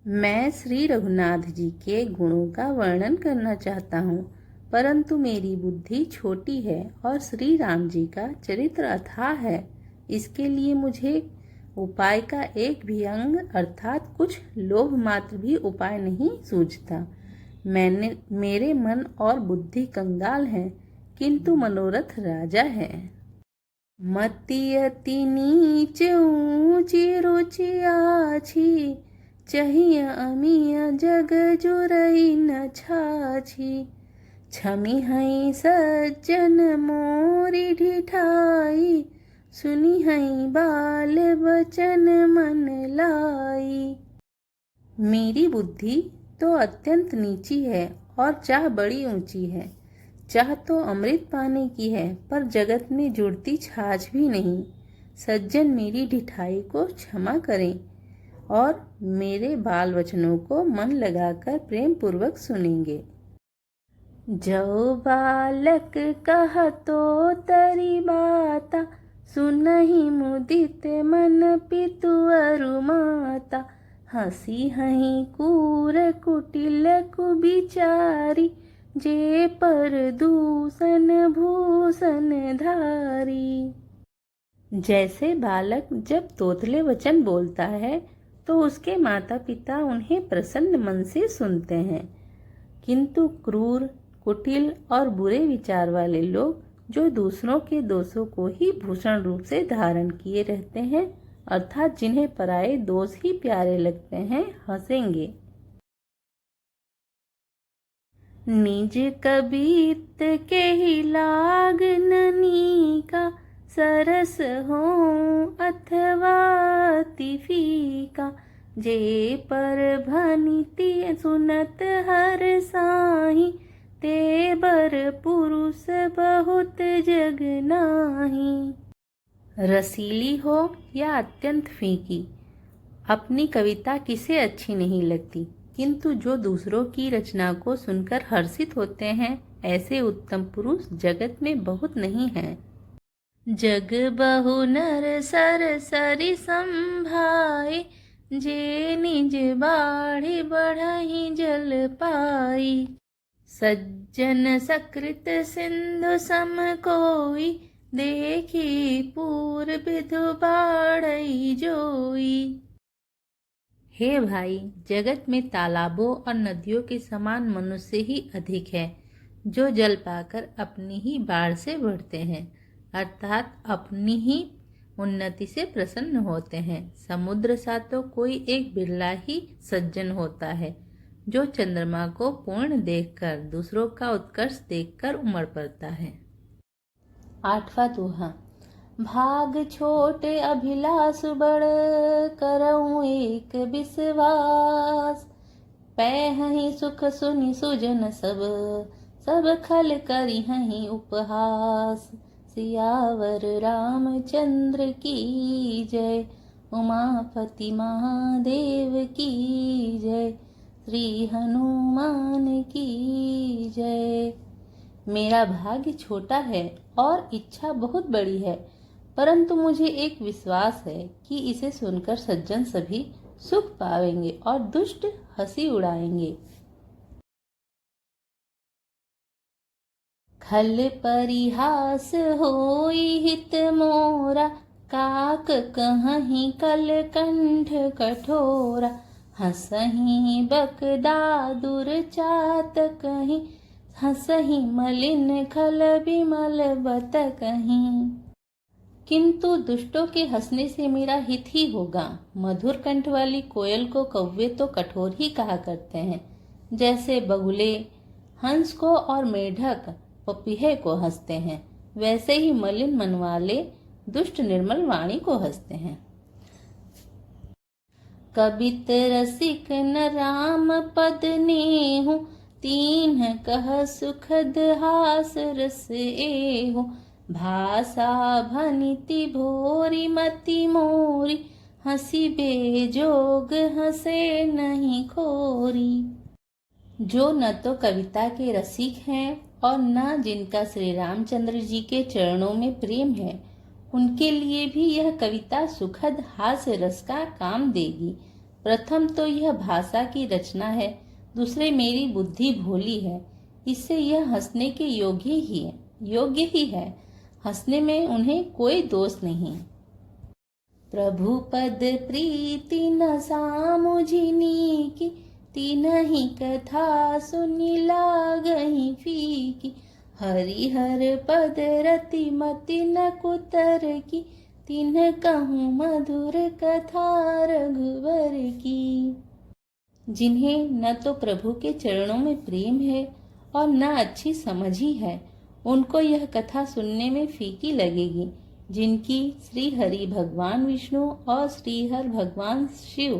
मैं श्री रघुनाथ जी के गुणों का वर्णन करना चाहता हूँ, परंतु मेरी बुद्धि छोटी है और श्री राम जी का चरित्र अथाह है। इसके लिए मुझे उपाय का एक भी अंग अर्थात कुछ लोभ मात्र भी उपाय नहीं सूझता। मेरे मन और बुद्धि कंगाल हैं, किंतु मनोरथ राजा है। मति अति नीच ऊंची रुचि आछी, चाहिए अमिया जग जुरई न छाछी, छमी हई सज्जन मोरी ढिठाई, सुनी हई बाल बचन मन लाई। मेरी बुद्धि तो अत्यंत नीची है और चाह बड़ी ऊंची है। चाह तो अमृत पाने की है, पर जगत में जुड़ती छाछ भी नहीं। सज्जन मेरी ढिठाई को क्षमा करें और मेरे बाल वचनों को मन लगाकर प्रेम पूर्वक सुनेंगे। जो बालक कह तो तरी बाता, सुनहि मुदित मन पितु अरु माता, हंसी हहीं कूर कुटिल कुबिचारी, जे पर दूषण भूषण धारी। जैसे बालक जब तोतले वचन बोलता है तो उसके माता पिता उन्हें प्रसन्न मन से सुनते हैं, किंतु क्रूर, कुटिल और बुरे विचार वाले लोग जो दूसरों के दोषों को ही भूषण रूप से धारण किए रहते हैं, अर्थात जिन्हें पराये दोष ही प्यारे लगते हैं, हंसेंगे। निज कबीत के ही लाग ननी का, सरस हो अथवा अति फीका, जे पर भनिति सुनत हर साही, ते बर पुरुष बहुत जग नाही। रसीली हो या अत्यंत फीकी, अपनी कविता किसे अच्छी नहीं लगती, किंतु जो दूसरों की रचना को सुनकर हर्षित होते हैं, ऐसे उत्तम पुरुष जगत में बहुत नहीं हैं। जग बहु नर सर सरि संभाई, जे निज बाढ़ि बढ़हि जल पाई। सज्जन सकृत सिंधु सम कोई, देखी पूर विधु बाढ़ई जोई। हे भाई, जगत में तालाबों और नदियों के समान मनुष्य ही अधिक है, जो जल पाकर अपनी ही बाढ़ से बढ़ते हैं, अर्थात अपनी ही उन्नति से प्रसन्न होते हैं। समुद्र सा तो कोई एक बिरला ही सज्जन होता है, जो चंद्रमा को पूर्ण देखकर दूसरों का उत्कर्ष देखकर उमड़ पड़ता है। 8वां दोहा। भाग छोटे अभिलाष बड़, करऊं एक विश्वास। पैहि सुख सुनि सुजन सब, सब खल करी हहीं उपहास। सियावर रामचंद्र की जय, उमापति महादेव की जय, श्री हनुमान की जय। मेरा भाग्य छोटा है और इच्छा बहुत बड़ी है, परंतु मुझे एक विश्वास है कि इसे सुनकर सज्जन सभी सुख पाएंगे और दुष्ट हंसी उड़ाएंगे। खल परिहास होई हित मोरा, काक कहहीं कल कंठ कठोरा। हंसहीं बकदादुर चात कहीं, हंसहीं मलिन खल बिमल बत कहीं। किंतु दुष्टों के हंसने से मेरा हित ही होगा। मधुर कंठ वाली कोयल को कौवे तो कठोर ही कहा करते हैं, जैसे बगुले हंस को और मेढक पपीहे को हंसते हैं, वैसे ही मलिन मन वाले दुष्ट निर्मल वाणी को हंसते हैं। कबित रसिक न राम पद नेहु, तीन्ह कह सुखद हास रस एहु। भाषा भनिति भोरी मति मोरी, हंसी बेजोग हंसे नहीं खोरी। जो न तो कविता के रसिक हैं और न जिनका श्री रामचंद्र जी के चरणों में प्रेम है, उनके लिए भी यह कविता सुखद हास्य रस का काम देगी। प्रथम तो यह भाषा की रचना है, दूसरे मेरी बुद्धि भोली है, इससे यह हंसने के योग्य ही है। हंसने में उन्हें कोई दोष नहीं। प्रभु पद प्रीति न सामुझिनी की, तीनहि कथा सुनि लागहि फीकी। हरिहर पद रति मति न कुतर की, तिन्ह कहूँ मधुर कथा रघुवर की। जिन्हें न तो प्रभु के चरणों में प्रेम है और न अच्छी समझ ही है, उनको यह कथा सुनने में फीकी लगेगी। जिनकी श्री हरि भगवान विष्णु और श्री हर भगवान शिव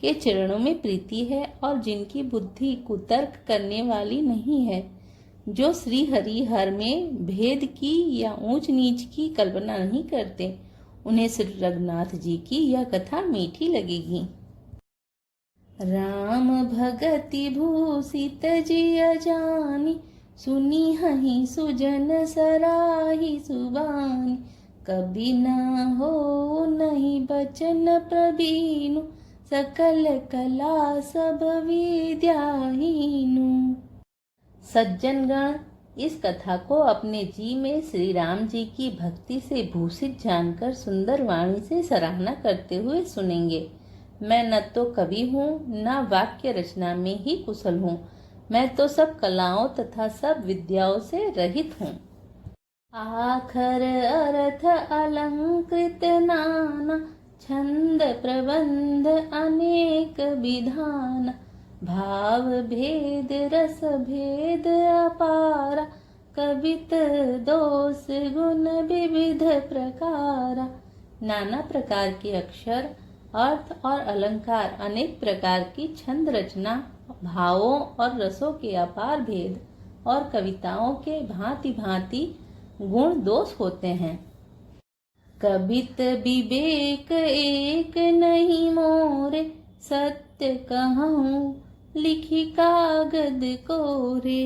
के चरणों में प्रीति है और जिनकी बुद्धि कुतर्क करने वाली नहीं है, जो श्री हरि हर में भेद की या ऊंच नीच की कल्पना नहीं करते, उन्हें श्री रघुनाथ जी की यह कथा मीठी लगेगी। राम भगति भूषित जिय जानी, सुनी हहीं सुजन सराही सुबानी। कभी न हो नहीं बचन प्रवीणु, सकल कला सब विद्याहीनु। सज्जनगण इस कथा को अपने जी में श्री राम जी की भक्ति से भूषित जानकर सुंदर वाणी से सराहना करते हुए सुनेंगे। मैं न तो कवि हूँ, न वाक्य रचना में ही कुशल हूँ, मैं तो सब कलाओं तथा सब विद्याओं से रहित हूँ। आखर अर्थ अलंकृत नाना, छंद प्रबंध अनेक विधान। भाव भेद रस भेद अपारा, कवित दोष गुण विविध प्रकारा। नाना प्रकार के अक्षर, अर्थ और अलंकार, अनेक प्रकार की छंद रचना, भावों और रसों के अपार भेद, और कविताओं के भांति भांति गुण दोष होते हैं। कबित विवेक एक नहीं मोरे, सत्य कहूँ लिखी कागद कोरे।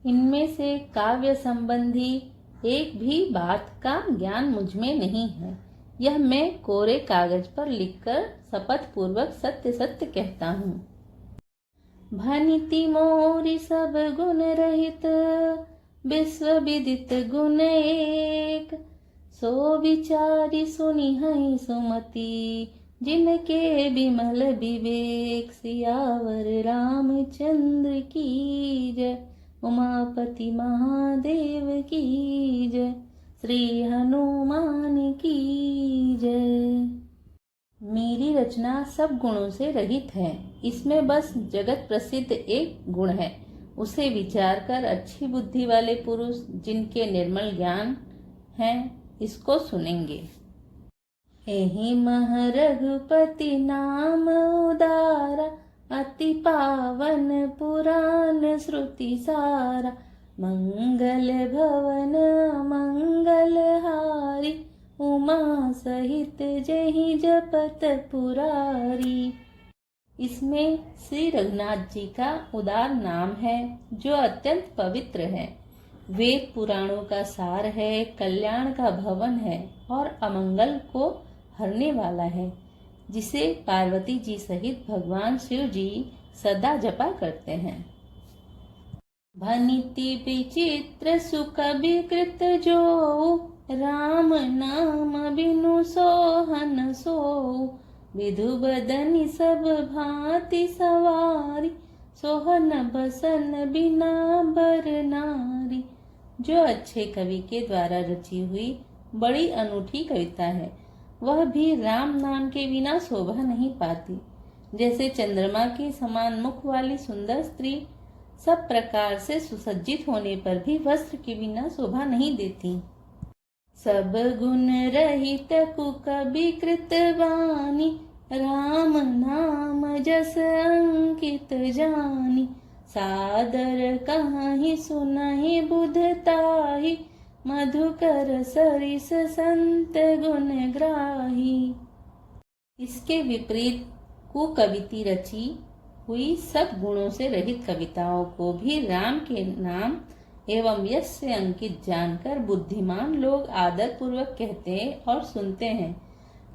इनमें से काव्य संबंधी एक भी बात का ज्ञान मुझ में नहीं है। यह मैं कोरे कागज पर लिखकर शपथ पूर्वक सत्य सत्य कहता हूँ। भनिति मोरी सब गुण रहित, विश्व विदित गुण एक। सो विचारी सुनी हई सुमति, जिनके विमल विवेक। सियावर रामचंद्र की जय, उमापति महादेव की जय, श्री हनुमान की जय। मेरी रचना सब गुणों से रहित है। इसमें बस जगत प्रसिद्ध एक गुण है। उसे विचार कर अच्छी बुद्धि वाले पुरुष, जिनके निर्मल ज्ञान है, इसको सुनेंगे। एहि मह रघुपति नाम उदारा, अति पावन पुराण श्रुति सारा। मंगल भवन मंगल हारी, उमा सहित जहि जपत पुरारी। इसमें श्री रघुनाथ जी का उदार नाम है, जो अत्यंत पवित्र है। वेद पुराणों का सार है, कल्याण का भवन है और अमंगल को हरने वाला है, जिसे पार्वती जी सहित भगवान शिव जी सदा जपा करते हैं। भनिति विचित्र सुख विकृत जो, राम नाम बिनु सोहन सो। विधु बदनि सब भांति सवारी, सोहन बसन बिना बर नारी। जो अच्छे कवि के द्वारा रची हुई बड़ी अनूठी कविता है, वह भी राम नाम के बिना शोभा नहीं पाती। जैसे चंद्रमा के समान मुख वाली सुंदर स्त्री सब प्रकार से सुसज्जित होने पर भी वस्त्र के बिना शोभा नहीं देती। सब गुण रहित कुकवि कृत वाणी, राम नाम जस अंकित जानी। सादर कहीं सुनहि बुधताही, मधुकर सरिस संत गुण ग्राही। इसके विपरीत कुकविति रची हुई सब गुणों से रहित कविताओं को भी राम के नाम एवं यश से अंकित जानकर बुद्धिमान लोग आदर पूर्वक कहते और सुनते हैं,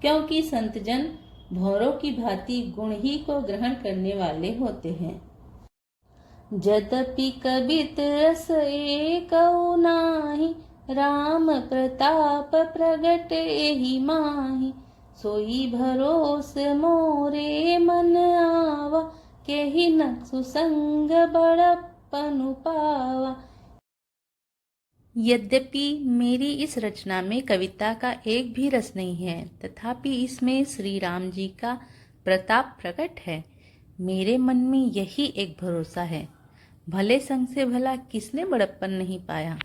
क्योंकि संतजन भौरों की भांति गुण ही को ग्रहण करने वाले होते हैं। यद्यपि कबित रस एकौ नाहि, राम प्रताप प्रगट एहि माहि। सोई भरोस मोरे मन आवा, केहि न सुसंग बड़प्पनु पावा। यद्यपि मेरी इस रचना में कविता का एक भी रस नहीं है, तथापि इसमें श्री राम जी का प्रताप प्रकट है। मेरे मन में यही एक भरोसा है, भले संग से भला किसने बड़प्पन नहीं पाया।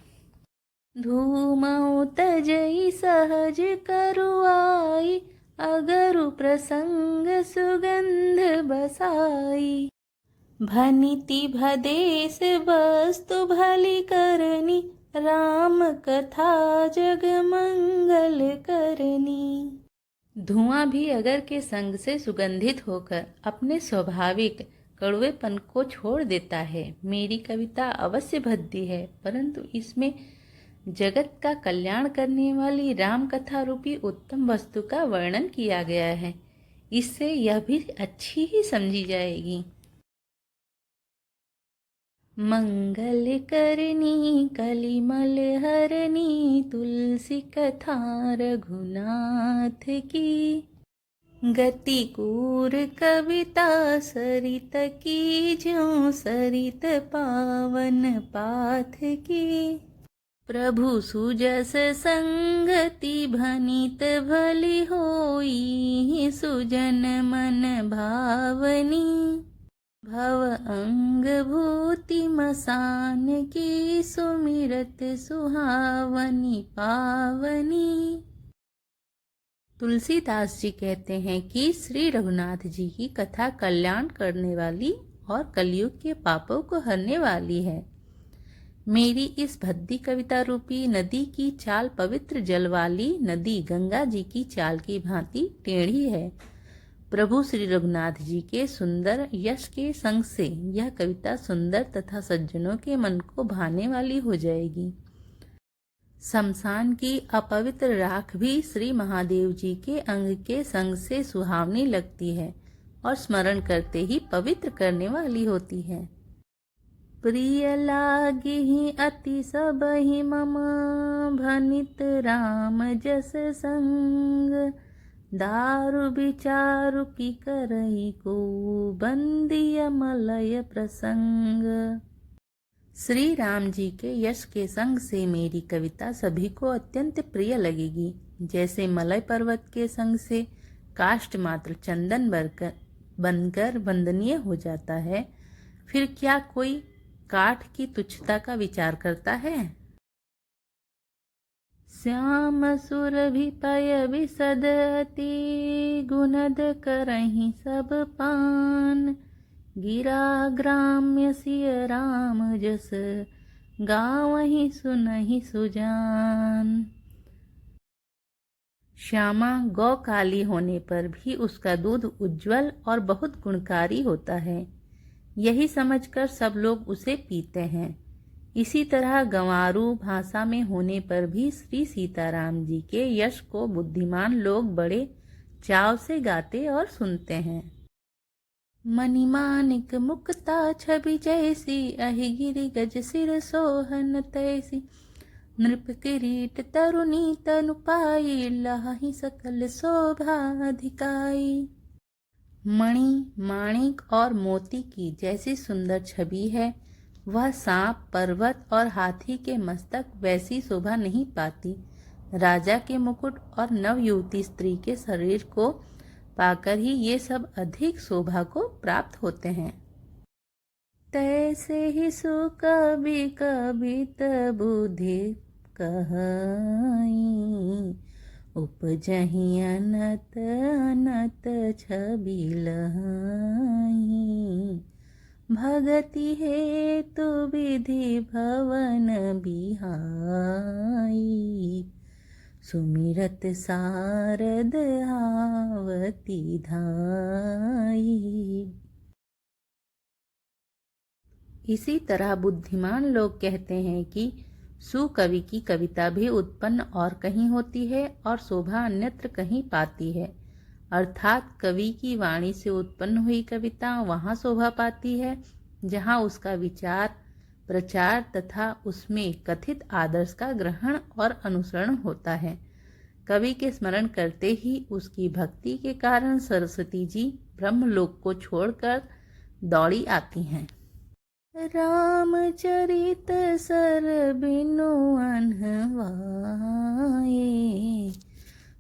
धूमौ तजई सहज करुआई, अगरु प्रसंग सुगंध बसाई। भनिति भदेश वस्तु भली करनी, राम कथा जग मंगल करनी। धुआं भी अगर के संग से सुगंधित होकर अपने स्वाभाविक कड़वेपन को छोड़ देता है। मेरी कविता अवश्य भद्दी है, परंतु इसमें जगत का कल्याण करने वाली राम कथा रूपी उत्तम वस्तु का वर्णन किया गया है। इससे यह भी अच्छी ही समझी जाएगी। मंगल करनी कलिमल हरनी, तुलसी कथा रघुनाथ की। गति कूर कविता सरित की, ज्यों सरित पावन पाथ की। प्रभु सुजस संगति भनित भली होई, सुजन मन भावनी। भव अंग भूति मसान की, सुमिरत सुहावनी पावनी। तुलसीदास जी कहते हैं कि श्री रघुनाथ जी की कथा कल्याण करने वाली और कलयुग के पापों को हरने वाली है। मेरी इस भद्दी कविता रूपी नदी की चाल पवित्र जल वाली नदी गंगा जी की चाल की भांति टेढ़ी है। प्रभु श्री रघुनाथ जी के सुंदर यश के संग से यह कविता सुंदर तथा सज्जनों के मन को भाने वाली हो जाएगी। शमशान की अपवित्र राख भी श्री महादेव जी के अंग के संग से सुहावनी लगती है और स्मरण करते ही पवित्र करने वाली होती है। प्रिय लागे ही अति सबहि मम भनित राम जस संग, दारु विचारु की करई को बंदिय मलय प्रसंग। श्री राम जी के यश के संग से मेरी कविता सभी को अत्यंत प्रिय लगेगी। जैसे मलय पर्वत के संग से काष्ठ मात्र चंदन बनकर वंदनीय हो जाता है, फिर क्या कोई काठ की तुच्छता का विचार करता है। श्याम सुरभि पय विसदति, गुणद करहि सब पान, गिरा ग्राम्य सिय राम जस, गावहि सुनहि सुजान। श्यामा गौ काली होने पर भी उसका दूध उज्जवल और बहुत गुणकारी होता है, यही समझकर सब लोग उसे पीते हैं। इसी तरह गंवारू भाषा में होने पर भी श्री सीताराम जी के यश को बुद्धिमान लोग बड़े चाव से गाते और सुनते हैं। मणिमानिक मुक्ता छवि जैसी, अहिगिरि गज सिर सोहन तैसी, नृप किरीट तरुणी तनु पाई, लहि सकल शोभा अधिकाई। मणि, माणिक और मोती की जैसी सुंदर छवि है, वह सांप, पर्वत और हाथी के मस्तक वैसी शोभा नहीं पाती। राजा के मुकुट और नवयुवती स्त्री के शरीर को पाकर ही ये सब अधिक शोभा को प्राप्त होते हैं। तैसे ही सु कवि कवित बुद्धि कहई, उपजहि अनत अनत छवि लहई, भगति हेतु विधि भवन बिहाई, सुमिरत शारद आवती धाई। इसी तरह बुद्धिमान लोग कहते हैं कि सुकवि की कविता भी उत्पन्न और कहीं होती है और शोभा अन्यत्र कहीं पाती है, अर्थात कवि की वाणी से उत्पन्न हुई कविता वहाँ शोभा पाती है जहाँ उसका विचार, प्रचार तथा उसमें कथित आदर्श का ग्रहण और अनुसरण होता है। कवि के स्मरण करते ही उसकी भक्ति के कारण सरस्वती जी ब्रह्मलोक को छोड़कर दौड़ी आती हैं। रामचरित सर बिनु अनहवाए,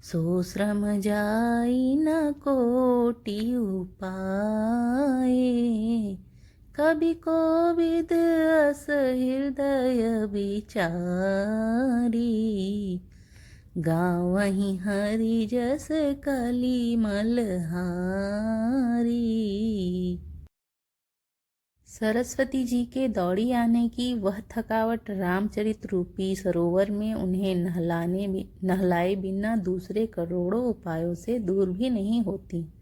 सो श्रम जाई न कोटि उपाए, कवि कोविद अस हृदय विचारी, गावहि हरि जस कली मलहारी। सरस्वती जी के दौड़ी आने की वह थकावट रामचरित रूपी सरोवर में उन्हें नहलाए बिना दूसरे करोड़ों उपायों से दूर भी नहीं होती।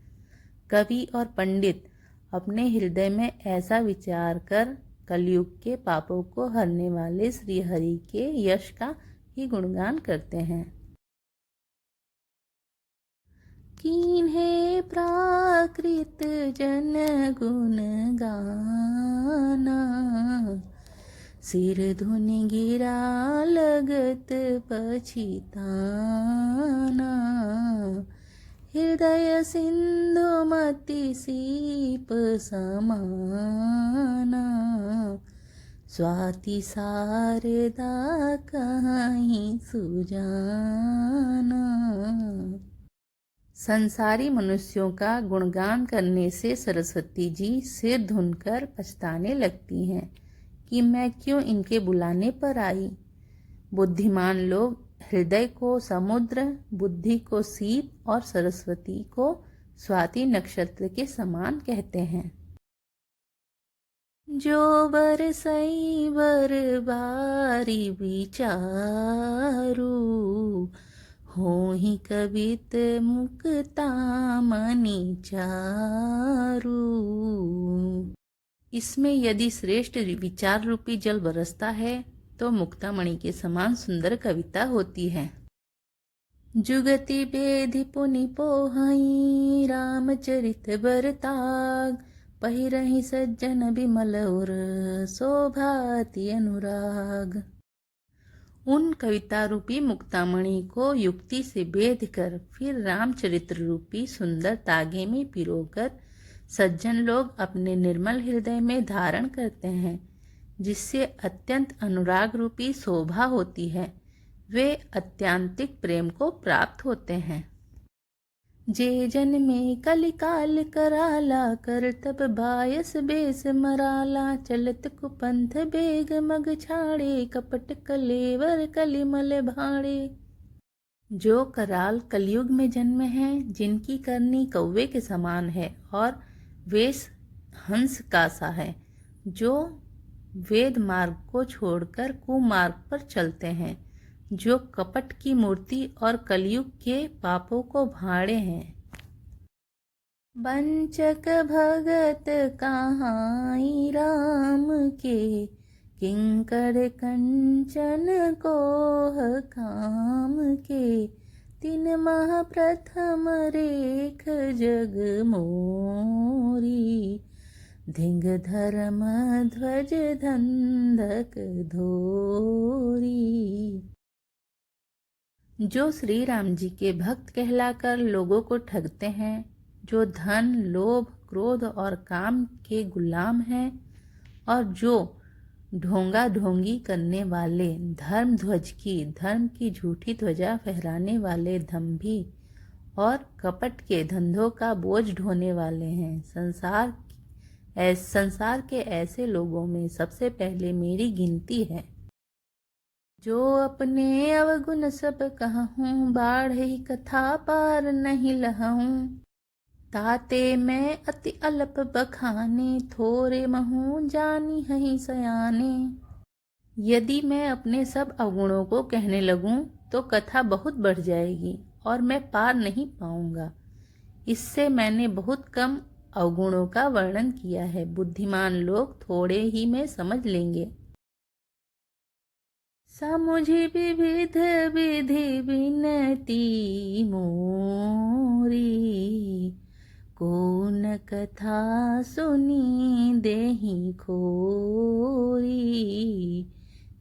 कवि और पंडित अपने हृदय में ऐसा विचार कर कलयुग के पापों को हरने वाले श्री हरि के यश का ही गुणगान करते हैं। कीन्हे प्राकृत जन गुण गाना, सिर धुन गिरा लगत पछिताना, हृदय सिंधु मति सीप समाना, स्वाति शारदा कहीं सुजाना। संसारी मनुष्यों का गुणगान करने से सरस्वती जी सिर धुनकर पछताने लगती हैं कि मैं क्यों इनके बुलाने पर आई। बुद्धिमान लोग हृदय को समुद्र, बुद्धि को सीप और सरस्वती को स्वाति नक्षत्र के समान कहते हैं। जो बरसई बरबारी विचारू, होहि कबित मुक्ता मनि चारू। इसमें यदि श्रेष्ठ विचार रूपी जल बरसता है तो मुक्तामणि के समान सुंदर कविता होती है। जुगति बेधि पुनि पोहई, रामचरित बरताग, पहिरहि सज्जन बिमल उर, शोभाति अनुराग। उन कविता रूपी मुक्तामणि को युक्ति से बेध कर फिर रामचरित्र रूपी सुंदर तागे में पिरोकर सज्जन लोग अपने निर्मल हृदय में धारण करते हैं, जिससे अत्यंत अनुराग रूपी शोभा होती है। वे अत्यांतिक प्रेम को प्राप्त होते हैं। जे जन में कलिकाल कराला, कर तब बायस बेस मराला, चलत कुपंथ बेग मग छाड़े, कपट कलेवर कलिमल भाड़े। जो कराल कलयुग में जन्मे हैं, जिनकी करनी कौवे के समान है और वेश हंस का सा है, जो वेद मार्ग को छोड़कर कुमार्ग पर चलते हैं, जो कपट की मूर्ति और कलयुग के पापों को भाड़े हैं। बंचक भगत कहाई राम के, किंकर कंचन कोह काम के, तीन माह प्रथम रेख जग मोरी, धिंग धर्म ध्वज धंधक धोरी। जो श्री राम जी के भक्त कहलाकर लोगों को ठगते हैं, जो धन लोभ क्रोध और काम के गुलाम हैं, और जो ढोंगा ढोंगी करने वाले, धर्म की झूठी ध्वजा फहराने वाले दंभी और कपट के धंधों का बोझ ढोने वाले हैं, संसार के ऐसे लोगों में सबसे पहले मेरी गिनती है। जो अपने अवगुण सब कहूँ, बाढ़ी कथा पार नहीं लहूँ, ताते मैं अति अल्प बखाने, थोरे महू जानी हहीं सयाने। यदि मैं अपने सब अवगुणों को कहने लगूं तो कथा बहुत बढ़ जाएगी और मैं पार नहीं पाऊंगा। इससे मैंने बहुत कम अवगुणों का वर्णन किया है, बुद्धिमान लोग थोड़े ही में समझ लेंगे। समुझि विविध विधि विनती मोरी, कौन कथा सुनी देहि खोरी,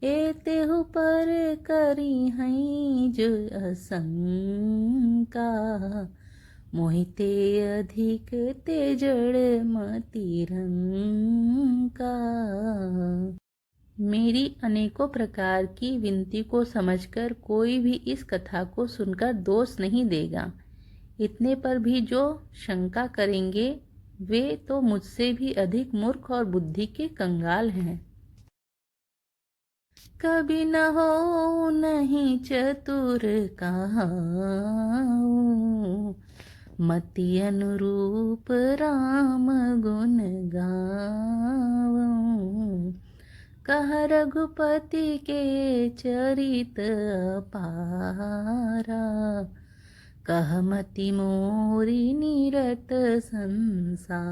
एतेहु पर करी हई जो असंका, मोहिते अधिक ते जड़ मति रंका। मेरी अनेकों प्रकार की विनती को समझकर कोई भी इस कथा को सुनकर दोष नहीं देगा। इतने पर भी जो शंका करेंगे वे तो मुझसे भी अधिक मूर्ख और बुद्धि के कंगाल हैं। कभी न हो नहीं चतुर कहाऊं, मति अनुरूप राम गुण गाऊं, कह रघुपति के चरित अपारा, कह मति मोरी निरत संसारा।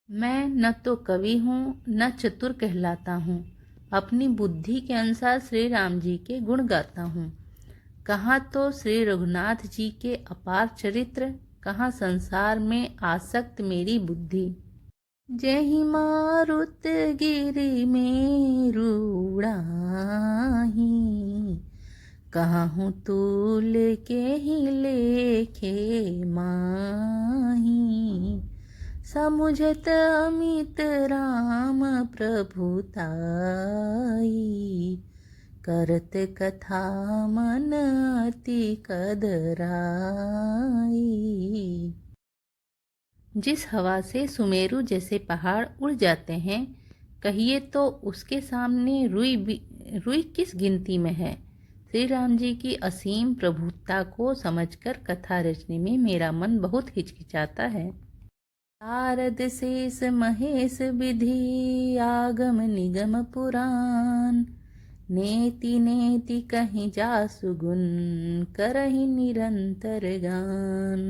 मैं न तो कवि हूँ न चतुर कहलाता हूँ, अपनी बुद्धि के अनुसार श्री राम जी के गुण गाता हूँ। कहाँ तो श्री रघुनाथ जी के अपार चरित्र, कहाँ संसार में आसक्त मेरी बुद्धि। जहि मारुत गिरि मेरु उड़ाही, कहूँ तूल के ही लेखे माही, समुझत अमित राम प्रभुताई, करत कथा मन अति कदराई। जिस हवा से सुमेरु जैसे पहाड़ उड़ जाते हैं, कहिए तो उसके सामने रुई किस गिनती में है। श्री राम जी की असीम प्रभुता को समझकर कथा रचने में मेरा मन बहुत हिचकिचाता है। शारद शेष महेश विधि आगम निगम पुराण। नेति नेति कहीं जासु गुण करहि निरंतर गान।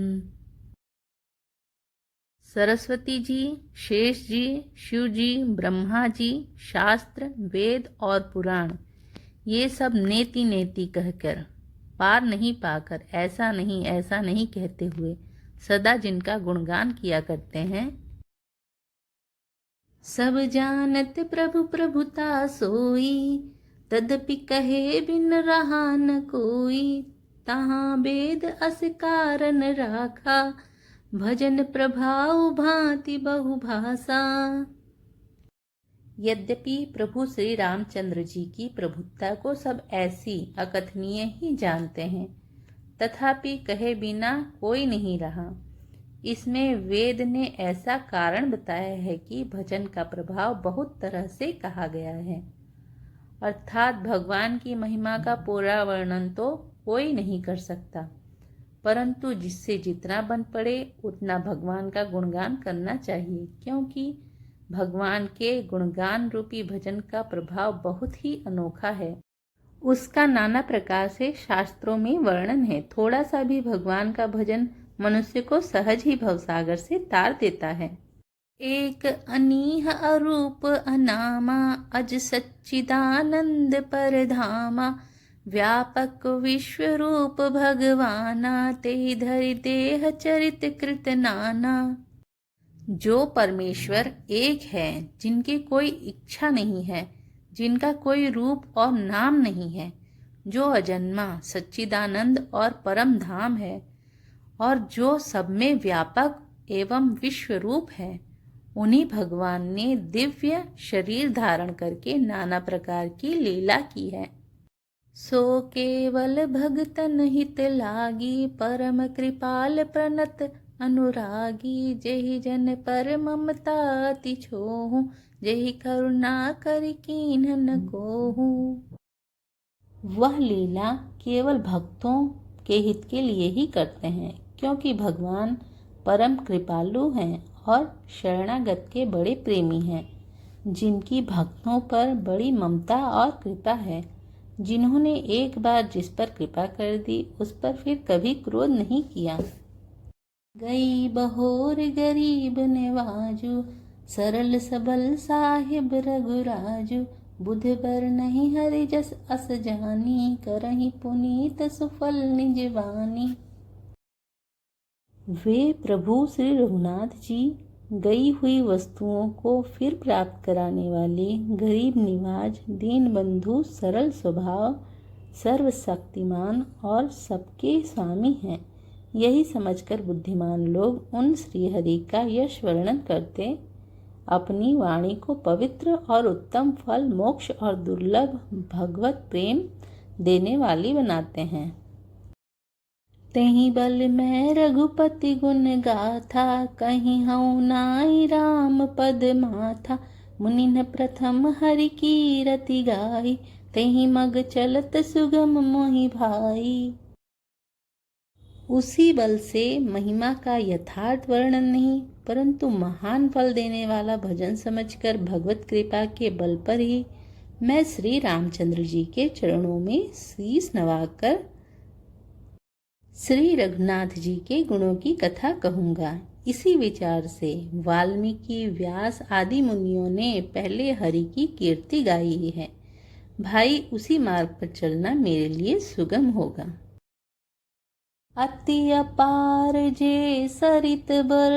सरस्वती जी, शेष जी, शिव जी, ब्रह्मा जी, शास्त्र, वेद और पुराण ये सब नेति नेति कहकर, पार नहीं पाकर, ऐसा नहीं कहते हुए सदा जिनका गुणगान किया करते हैं। सब जानत प्रभु प्रभुता सोई, तदपि कहे बिन रहा न कोई। तहाँ वेद अस कारण राखा, भजन प्रभाव भांति बहुभाषा। यद्यपि प्रभु श्री रामचंद्र जी की प्रभुता को सब ऐसी अकथनीय ही जानते हैं, तथापि कहे बिना कोई नहीं रहा। इसमें वेद ने ऐसा कारण बताया है कि भजन का प्रभाव बहुत तरह से कहा गया है, अर्थात भगवान की महिमा का पूरा वर्णन तो कोई नहीं कर सकता, परंतु जिससे जितना बन पड़े उतना भगवान का गुणगान करना चाहिए, क्योंकि भगवान के गुणगान रूपी भजन का प्रभाव बहुत ही अनोखा है। उसका नाना प्रकार से शास्त्रों में वर्णन है। थोड़ा सा भी भगवान का भजन मनुष्य को सहज ही भवसागर से तार देता है। एक अनीह अरूप अनामा, अज सच्चिदानंद परधामा। व्यापक विश्व रूप भगवाना, ते धरि देह चरित कृत नाना। जो परमेश्वर एक है, जिनकी कोई इच्छा नहीं है, जिनका कोई रूप और नाम नहीं है, जो अजन्मा सच्चिदानंद और परम धाम है, और जो सब में व्यापक एवं विश्व रूप है, उन्हीं भगवान ने दिव्य शरीर धारण करके नाना प्रकार की लीला की है। सो केवल भगतन हित लागी, परम कृपाल प्रणत अनुरागी। जेहि जन पर ममता अति छोहु, जेहि करुणा करि कीन्ह न कोहु। वह लीला केवल भक्तों के हित के लिए ही करते हैं, क्योंकि भगवान परम कृपालु हैं और शरणागत के बड़े प्रेमी हैं, जिनकी भक्तों पर बड़ी ममता और कृपा है। जिन्होंने एक बार जिस पर कृपा कर दी, उस पर फिर कभी क्रोध नहीं किया। गई बहोर गरीब नेवाजू, सरल सबल साहिब रघुराजू। बुध बर नहीं हरि जस अस जानी, करहि पुनीत सुफल निज वानी। वे प्रभु श्री रघुनाथ जी गई हुई वस्तुओं को फिर प्राप्त कराने वाले, गरीब निवाज, दीन बंधु, सरल स्वभाव, सर्वशक्तिमान और सबके स्वामी हैं। यही समझकर बुद्धिमान लोग उन श्रीहरि का यश वर्णन करते अपनी वाणी को पवित्र और उत्तम फल, मोक्ष और दुर्लभ भगवत प्रेम देने वाली बनाते हैं। तेहि बल मैं रघुपति गुण गाथा, कहीं हऊँ नाई राम पद माथा। मुनिन प्रथम हरि की रति गाई, तेहि मग चलत सुगम मोहि भाई। उसी बल से महिमा का यथार्थ वर्णन नहीं, परंतु महान फल देने वाला भजन समझकर भगवत कृपा के बल पर ही मैं श्री रामचंद्र जी के चरणों में शीश नवाकर श्री रघुनाथ जी के गुणों की कथा कहूँगा। इसी विचार से वाल्मीकि, व्यास आदि मुनियों ने पहले हरि की कीर्ति गाई है। भाई, उसी मार्ग पर चलना मेरे लिए सुगम होगा। अति अपार जे सरित बर,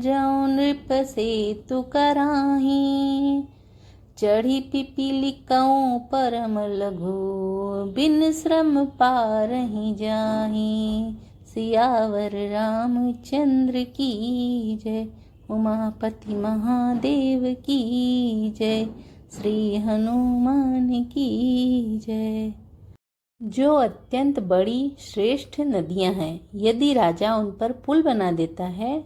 जौ नृप सेतु कराही। चढ़ी पिपीलिकऊँ परम लघु, बिन श्रम पारहि जाही। सियावर रामचंद्र की जय, उमापति महादेव की जय, श्री हनुमान की जय। जो अत्यंत बड़ी श्रेष्ठ नदियां हैं, यदि राजा उन पर पुल बना देता है,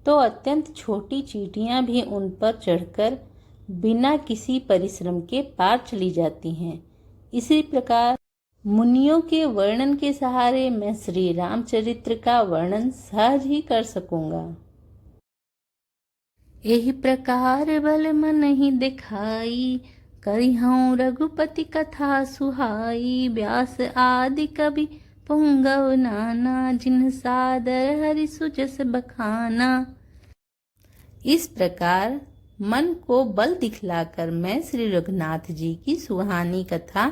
तो अत्यंत छोटी चींटियां भी उन पर चढ़कर बिना किसी परिश्रम के पार चली जाती हैं। इसी प्रकार मुनियों के वर्णन के सहारे मैं श्री रामचरित्र का वर्णन सहज ही कर सकूंगा। एहि प्रकार बल मन ही दिखाई, करिहउँ रघुपति कथा सुहाई। व्यास आदि कवि पुंगव नाना, जिन सादर हरि सुजस बखाना। इस प्रकार मन को बल दिखलाकर मैं श्री रघुनाथ जी की सुहानी कथा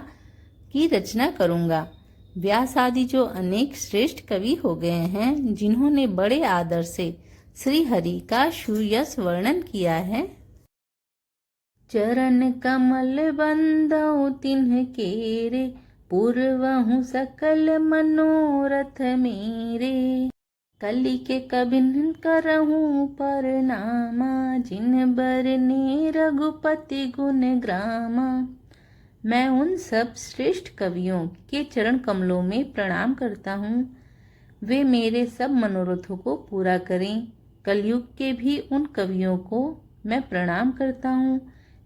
की रचना करूँगा। व्यास आदि जो अनेक श्रेष्ठ कवि हो गए हैं, जिन्होंने बड़े आदर से श्री हरि का सुयश वर्णन किया है। चरण कमल बंदौ तिन्ह केरे, पूर्वहु सकल मनोरथ मेरे। कलि के कबिन करहूँ परनामा, जिन बरने रघुपति गुण ग्रामा। मैं उन सब श्रेष्ठ कवियों के चरण कमलों में प्रणाम करता हूँ। वे मेरे सब मनोरथों को पूरा करें। कलयुग के भी उन कवियों को मैं प्रणाम करता हूँ,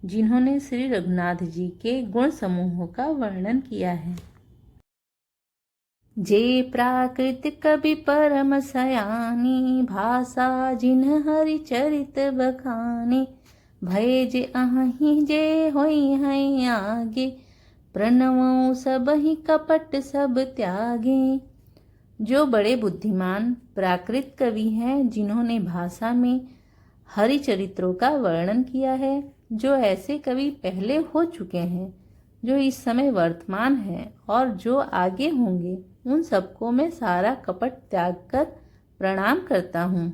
जिन्होंने श्री रघुनाथ जी के गुण समूहों का वर्णन किया है। जे प्राकृत कवि परम सयानी, भाषा जिन हरि चरित बखाने। भय जे अहि जे होई हैं आगे, प्रणवों सबहि कपट सब त्यागे। जो बड़े बुद्धिमान प्राकृत कवि हैं, जिन्होंने भाषा में हरि चरित्रों का वर्णन किया है। जो ऐसे कवि पहले हो चुके हैं, जो इस समय वर्तमान हैं और जो आगे होंगे, उन सबको मैं सारा कपट त्याग कर प्रणाम करता हूँ।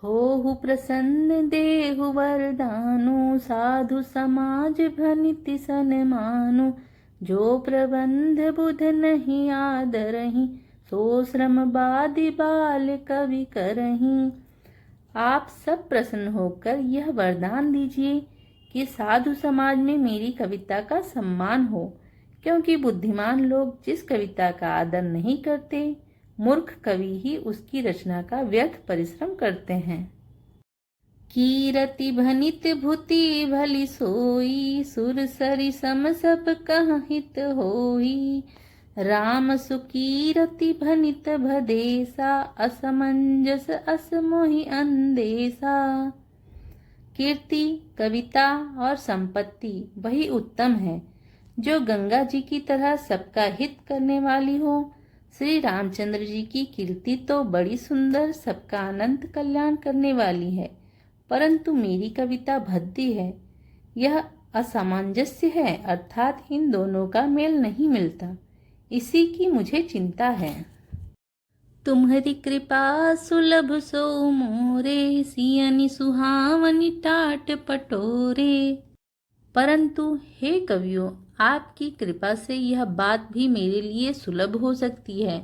होहु प्रसन्न देहु वरदानु, साधु समाज भनिति सन्मानु। जो प्रबंध बुध नहीं आदरहि, सो श्रम बादि बाल कवि करहीं। आप सब प्रसन्न होकर यह वरदान दीजिए कि साधु समाज में मेरी कविता का सम्मान हो, क्योंकि बुद्धिमान लोग जिस कविता का आदर नहीं करते, मूर्ख कवि ही उसकी रचना का व्यर्थ परिश्रम करते हैं। कीरति भनित भूति भली सोई, सुर सरि सम सब कहाँ हित होई। राम सुकीरति भनित भदेसा, असमंजस अस मोहि अंदेसा। कीर्ति, कविता और संपत्ति वही उत्तम है, जो गंगा जी की तरह सबका हित करने वाली हो। श्री रामचंद्र जी की कीर्ति तो बड़ी सुंदर, सबका अनंत कल्याण करने वाली है, परंतु मेरी कविता भद्दी है। यह असामंजस्य है, अर्थात इन दोनों का मेल नहीं मिलता। इसी की मुझे चिंता है। तुम्हारी कृपा सुलभ सो मोरे, सियनि सुहावनि टाट पटोरे। परंतु हे कवियों, आपकी कृपा से यह बात भी मेरे लिए सुलभ हो सकती है।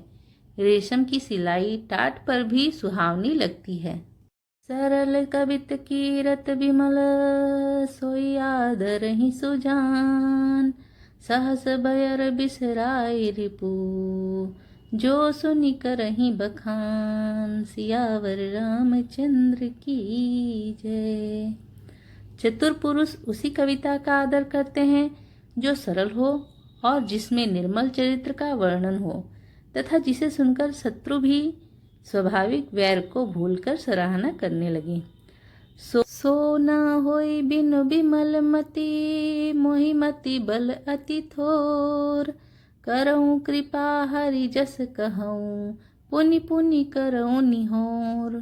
रेशम की सिलाई टाट पर भी सुहावनी लगती है। सरल कवित कीरत विमल, सोई आदरहि सुजान। सहस बयर बिसराय रिपु, जो सुनि करहि बखान। सियावर रामचंद्र की जय। चतुर पुरुष उसी कविता का आदर करते हैं जो सरल हो और जिसमें निर्मल चरित्र का वर्णन हो, तथा जिसे सुनकर शत्रु भी स्वाभाविक वैर को भूलकर सराहना करने लगे। सो न होई बिनु बिमल मति, मोहि मति बल अति थोर। करऊँ कृपा हरि जस कहऊँ, पुनि पुनि करऊँ निहोर।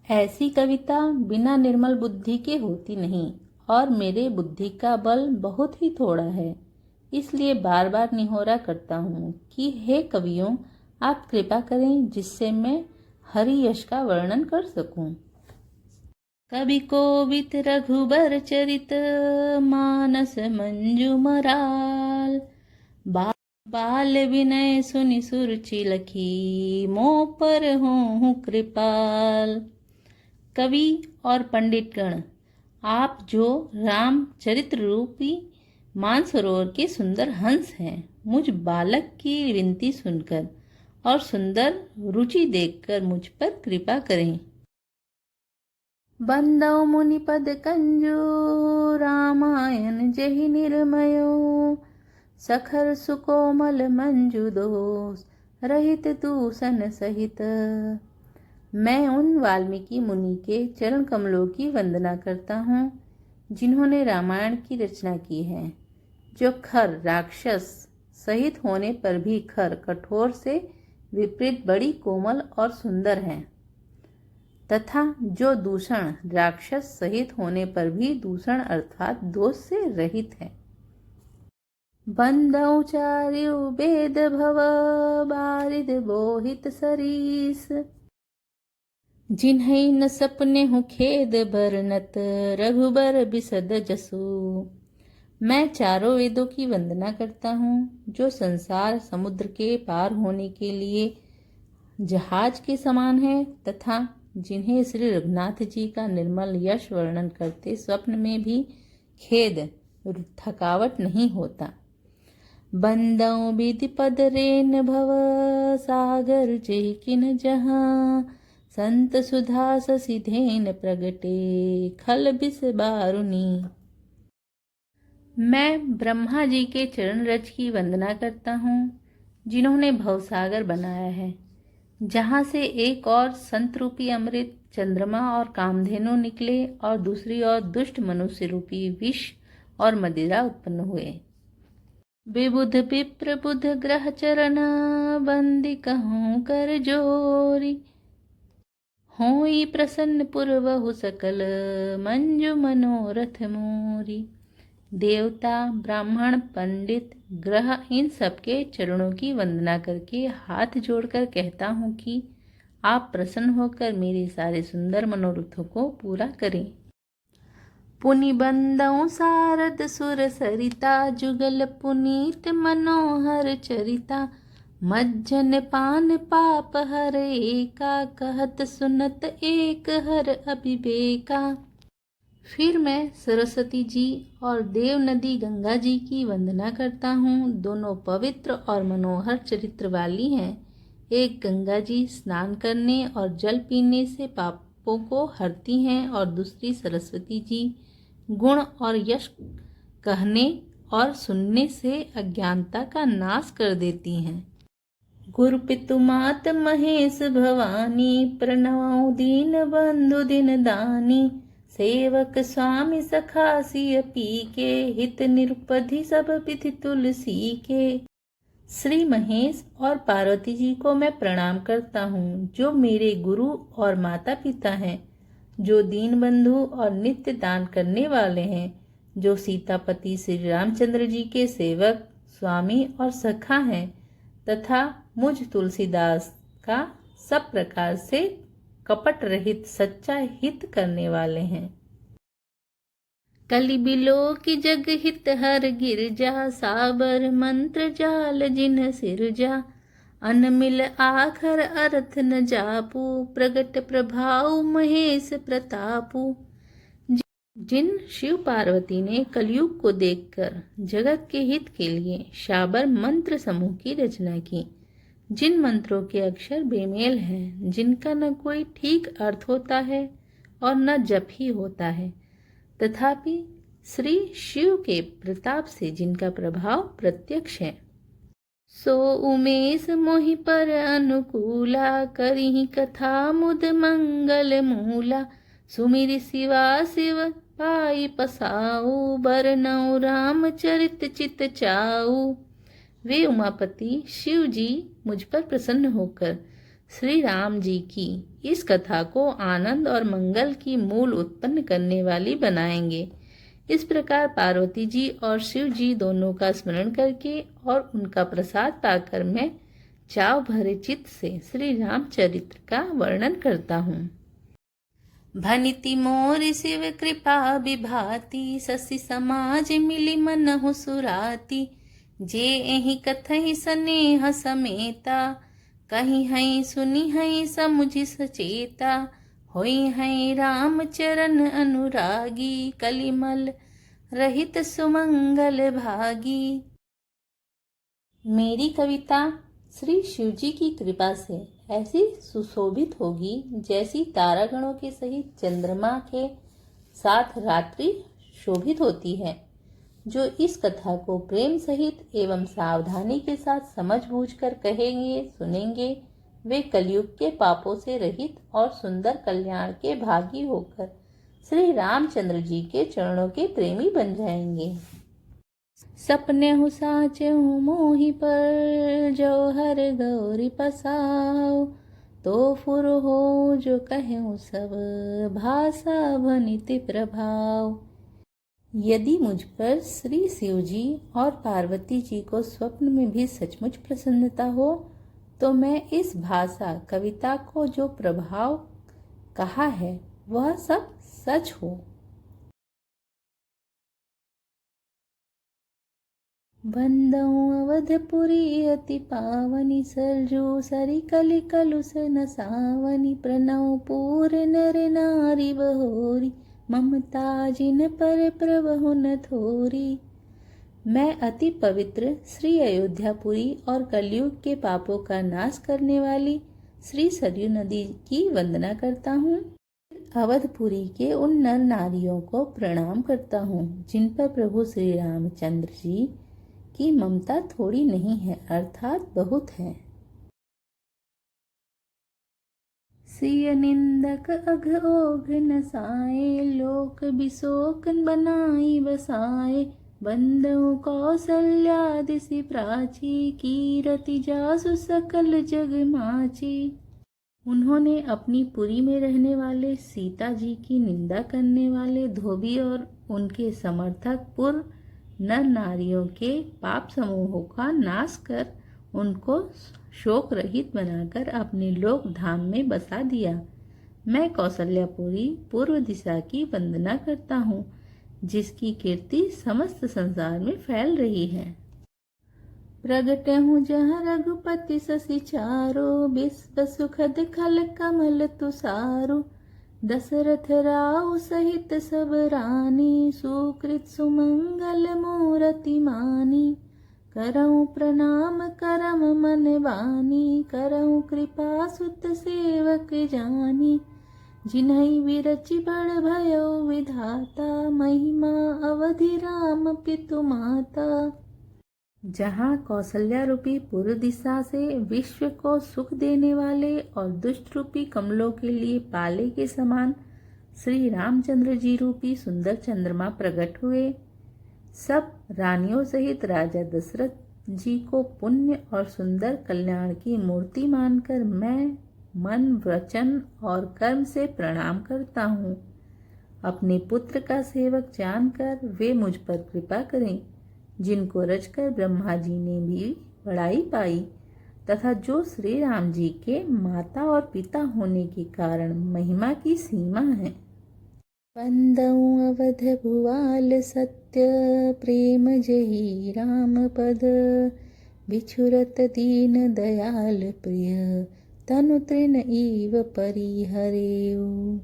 ऐसी कविता बिना निर्मल बुद्धि के होती नहीं, और मेरे बुद्धि का बल बहुत ही थोड़ा है। इसलिए बार बार निहोरा करता हूँ कि हे कवियों, आप कृपा करें जिससे मैं हरि यश का वर्णन कर सकूं। कवि कोवित रघुबर चरित, मानस मंजू मराल। बाल विनय सुनि सुरुचि लखी, मोह पर हों कृपाल। कवि और पंडितगण, आप जो रामचरित्र रूपी मानसरोवर के सुंदर हंस हैं, मुझ बालक की विनती सुनकर और सुंदर रुचि देखकर मुझ पर कृपा करें। बंदौ मुनि पद कंजो, रामायण जहि निर्मयो। सखर सुकोमल मंजु दोष, रहित दूषण सहित। मैं उन वाल्मीकि मुनि के चरण कमलों की वंदना करता हूँ जिन्होंने रामायण की रचना की है, जो खर राक्षस सहित होने पर भी खर कठोर से विपरीत बड़ी कोमल और सुंदर हैं, तथा जो दूषण राक्षस सहित होने पर भी दूषण अर्थात दोष से रहित है। बंदौ चार्यु वेद भव बारिद बोहित सरीस, जिन्हें न सपने हूँ खेद बरनत रघुबर बिसद जसु। मैं चारों वेदों की वंदना करता हूँ, जो संसार समुद्र के पार होने के लिए जहाज के समान है, तथा जिन्हें श्री रघुनाथ जी का निर्मल यश वर्णन करते स्वप्न में भी खेद थकावट नहीं होता। बंदौ विधि पद रेन भव सागर जे किन जहाँ, संत सुधा ससिधेन प्रगटे खल बिस बारुनी। मैं ब्रह्मा जी के चरण रज की वंदना करता हूँ, जिन्होंने भवसागर बनाया है, जहाँ से एक और संत रूपी अमृत चंद्रमा और कामधेनु निकले और दूसरी ओर दुष्ट मनुष्य रूपी विष और मदिरा उत्पन्न हुए। विबुध विप्र बुध ग्रह चरण बंदी कहूँ कर जोरी, होई प्रसन्न पुरवहु सकल मंजु मनोरथ मोरी। देवता ब्राह्मण पंडित ग्रह इन सबके चरणों की वंदना करके हाथ जोड़कर कहता हूँ कि आप प्रसन्न होकर मेरे सारे सुंदर मनोरथों को पूरा करें। पुनि बंदौ सारद सुर सरिता जुगल पुनीत मनोहर चरिता, मज्जन पान पाप हर एका कहत सुनत एक हर अभिवेका। फिर मैं सरस्वती जी और देव नदी गंगा जी की वंदना करता हूँ। दोनों पवित्र और मनोहर चरित्र वाली हैं। एक गंगा जी स्नान करने और जल पीने से पापों को हरती हैं और दूसरी सरस्वती जी गुण और यश कहने और सुनने से अज्ञानता का नाश कर देती हैं। गुरु पितु मात महेश भवानी, प्रणवौ दीन बंधु दिन दानी, सेवक स्वामी सखा सिय पी के, हित निरुपधि सब विधि तुलसी के। श्री महेश और पार्वती जी को मैं प्रणाम करता हूँ, जो मेरे गुरु और माता पिता हैं, जो दीन बंधु और नित्य दान करने वाले हैं, जो सीतापति श्री रामचंद्र जी के सेवक स्वामी और सखा हैं, तथा मुझ तुलसीदास का सब प्रकार से कपट रहित सच्चा हित करने वाले हैं। कलि बिलो की जग हित हर गिरजा, साबर मंत्र जाल जिन सिरजा, अनमिल आखर अर्थ न जापू, प्रगट प्रभाव महेश प्रतापू। जिन शिव पार्वती ने कलयुग को देखकर जगत के हित के लिए शाबर मंत्र समूह की रचना की, जिन मंत्रों के अक्षर बेमेल हैं, जिनका न कोई ठीक अर्थ होता है और न जप ही होता है, तथापि श्री शिव के प्रताप से जिनका प्रभाव प्रत्यक्ष है, सो उमेश मोहि पर अनुकूला, करिहि कथा मुद मंगल मूला, सुमिरि शिवा शिव पाई पसाऊ, बरनऊ राम चरित चित चाऊ। वे उमापति शिव जी मुझ पर प्रसन्न होकर श्री राम जी की इस कथा को आनंद और मंगल की मूल उत्पन्न करने वाली बनाएंगे। इस प्रकार पार्वती जी और शिव जी दोनों का स्मरण करके और उनका प्रसाद पाकर मैं चाव भरे चित्त से श्री रामचरित्र का वर्णन करता हूँ। भनिति मोर शिव कृपा विभाति, शशि समाज मिली मनहु सुराती, जे एहि कथहि स्नेह समेता, कहीं हई सुनी हई समुझि सचेता, होई हई राम चरण अनुरागी, कलिमल रहित सुमंगल भागी। मेरी कविता श्री शिव जी की कृपा से ऐसी सुशोभित होगी जैसी तारागणों के सहित चंद्रमा के साथ रात्रि शोभित होती है। जो इस कथा को प्रेम सहित एवं सावधानी के साथ समझ बूझ कर कहेंगे सुनेंगे, वे कलयुग के पापों से रहित और सुंदर कल्याण के भागी होकर श्री रामचंद्र जी के चरणों के प्रेमी बन जाएंगे। सपने हूँ साचे हूँ मोही पर, जो हर गौरी पसाओ, तो फुर हो जो कहूँ सब, भाषा भनिति प्रभाव। यदि मुझ पर श्री शिव जी और पार्वती जी को स्वप्न में भी सचमुच प्रसन्नता हो, तो मैं इस भाषा कविता को जो प्रभाव कहा है वह सब सच हो। बंदऊं अवधपुरी अति पावनी, सरजू सरी कलि कलुष न सावनी, प्रणव पूर नर नारी बहोरी, ममता जिन पर प्रभु न थोरी। मैं अति पवित्र श्री अयोध्यापुरी और कलयुग के पापों का नाश करने वाली श्री सरयू नदी की वंदना करता हूँ। अवधपुरी के उन नर नारियों को प्रणाम करता हूँ जिन पर प्रभु श्री रामचंद्र जी की ममता थोड़ी नहीं है, अर्थात बहुत है। सिय निंदक अघ ओघ नसाए, लोक बिशोक बनाई बसाए, बंदऊ कौसल्या दिसि प्राची, कीरति जासु सकल जग माची। उन्होंने अपनी पुरी में रहने वाले सीता जी की निंदा करने वाले धोबी और उनके समर्थक पुर नर नारियों के पाप समूहों का नाश कर उनको शोक रहित बनाकर अपने लोक धाम में बसा दिया। मैं कौसल्यापुरी पूर्व दिशा की वंदना करता हूँ, जिसकी कीर्ति समस्त संसार में फैल रही है। प्रगटे हूँ जहाँ रघुपति शशि चारो, विश्व सुखद खल कमल तुषारो, दशरथ राव सहित सब रानी, सुकृत सुमंगल मूरति मानी। करऊँ प्रणाम करम मन बानी, करऊँ कृपा सुत सेवक जानी, जिन्हई विरचि बड़ भयो विधाता, महिमा अवधि राम पितु माता। जहाँ कौशल्या रूपी पूर्व दिशा से विश्व को सुख देने वाले और दुष्ट रूपी कमलों के लिए पाले के समान श्री रामचंद्र जी रूपी सुंदर चंद्रमा प्रकट हुए, सब रानियों सहित राजा दशरथ जी को पुण्य और सुंदर कल्याण की मूर्ति मानकर मैं मन वचन और कर्म से प्रणाम करता हूँ। अपने पुत्र का सेवक जानकर वे मुझ पर कृपा करें, जिनको रचकर ब्रह्मा जी ने भी बड़ाई पाई तथा जो श्री राम जी के माता और पिता होने के कारण महिमा की सीमा है। बंदऊं अवध भुवाल सत्य, प्रेम जही राम पद, बिछुरत दीन दयाल प्रिय, तनु तृण इव परिहरेऊ।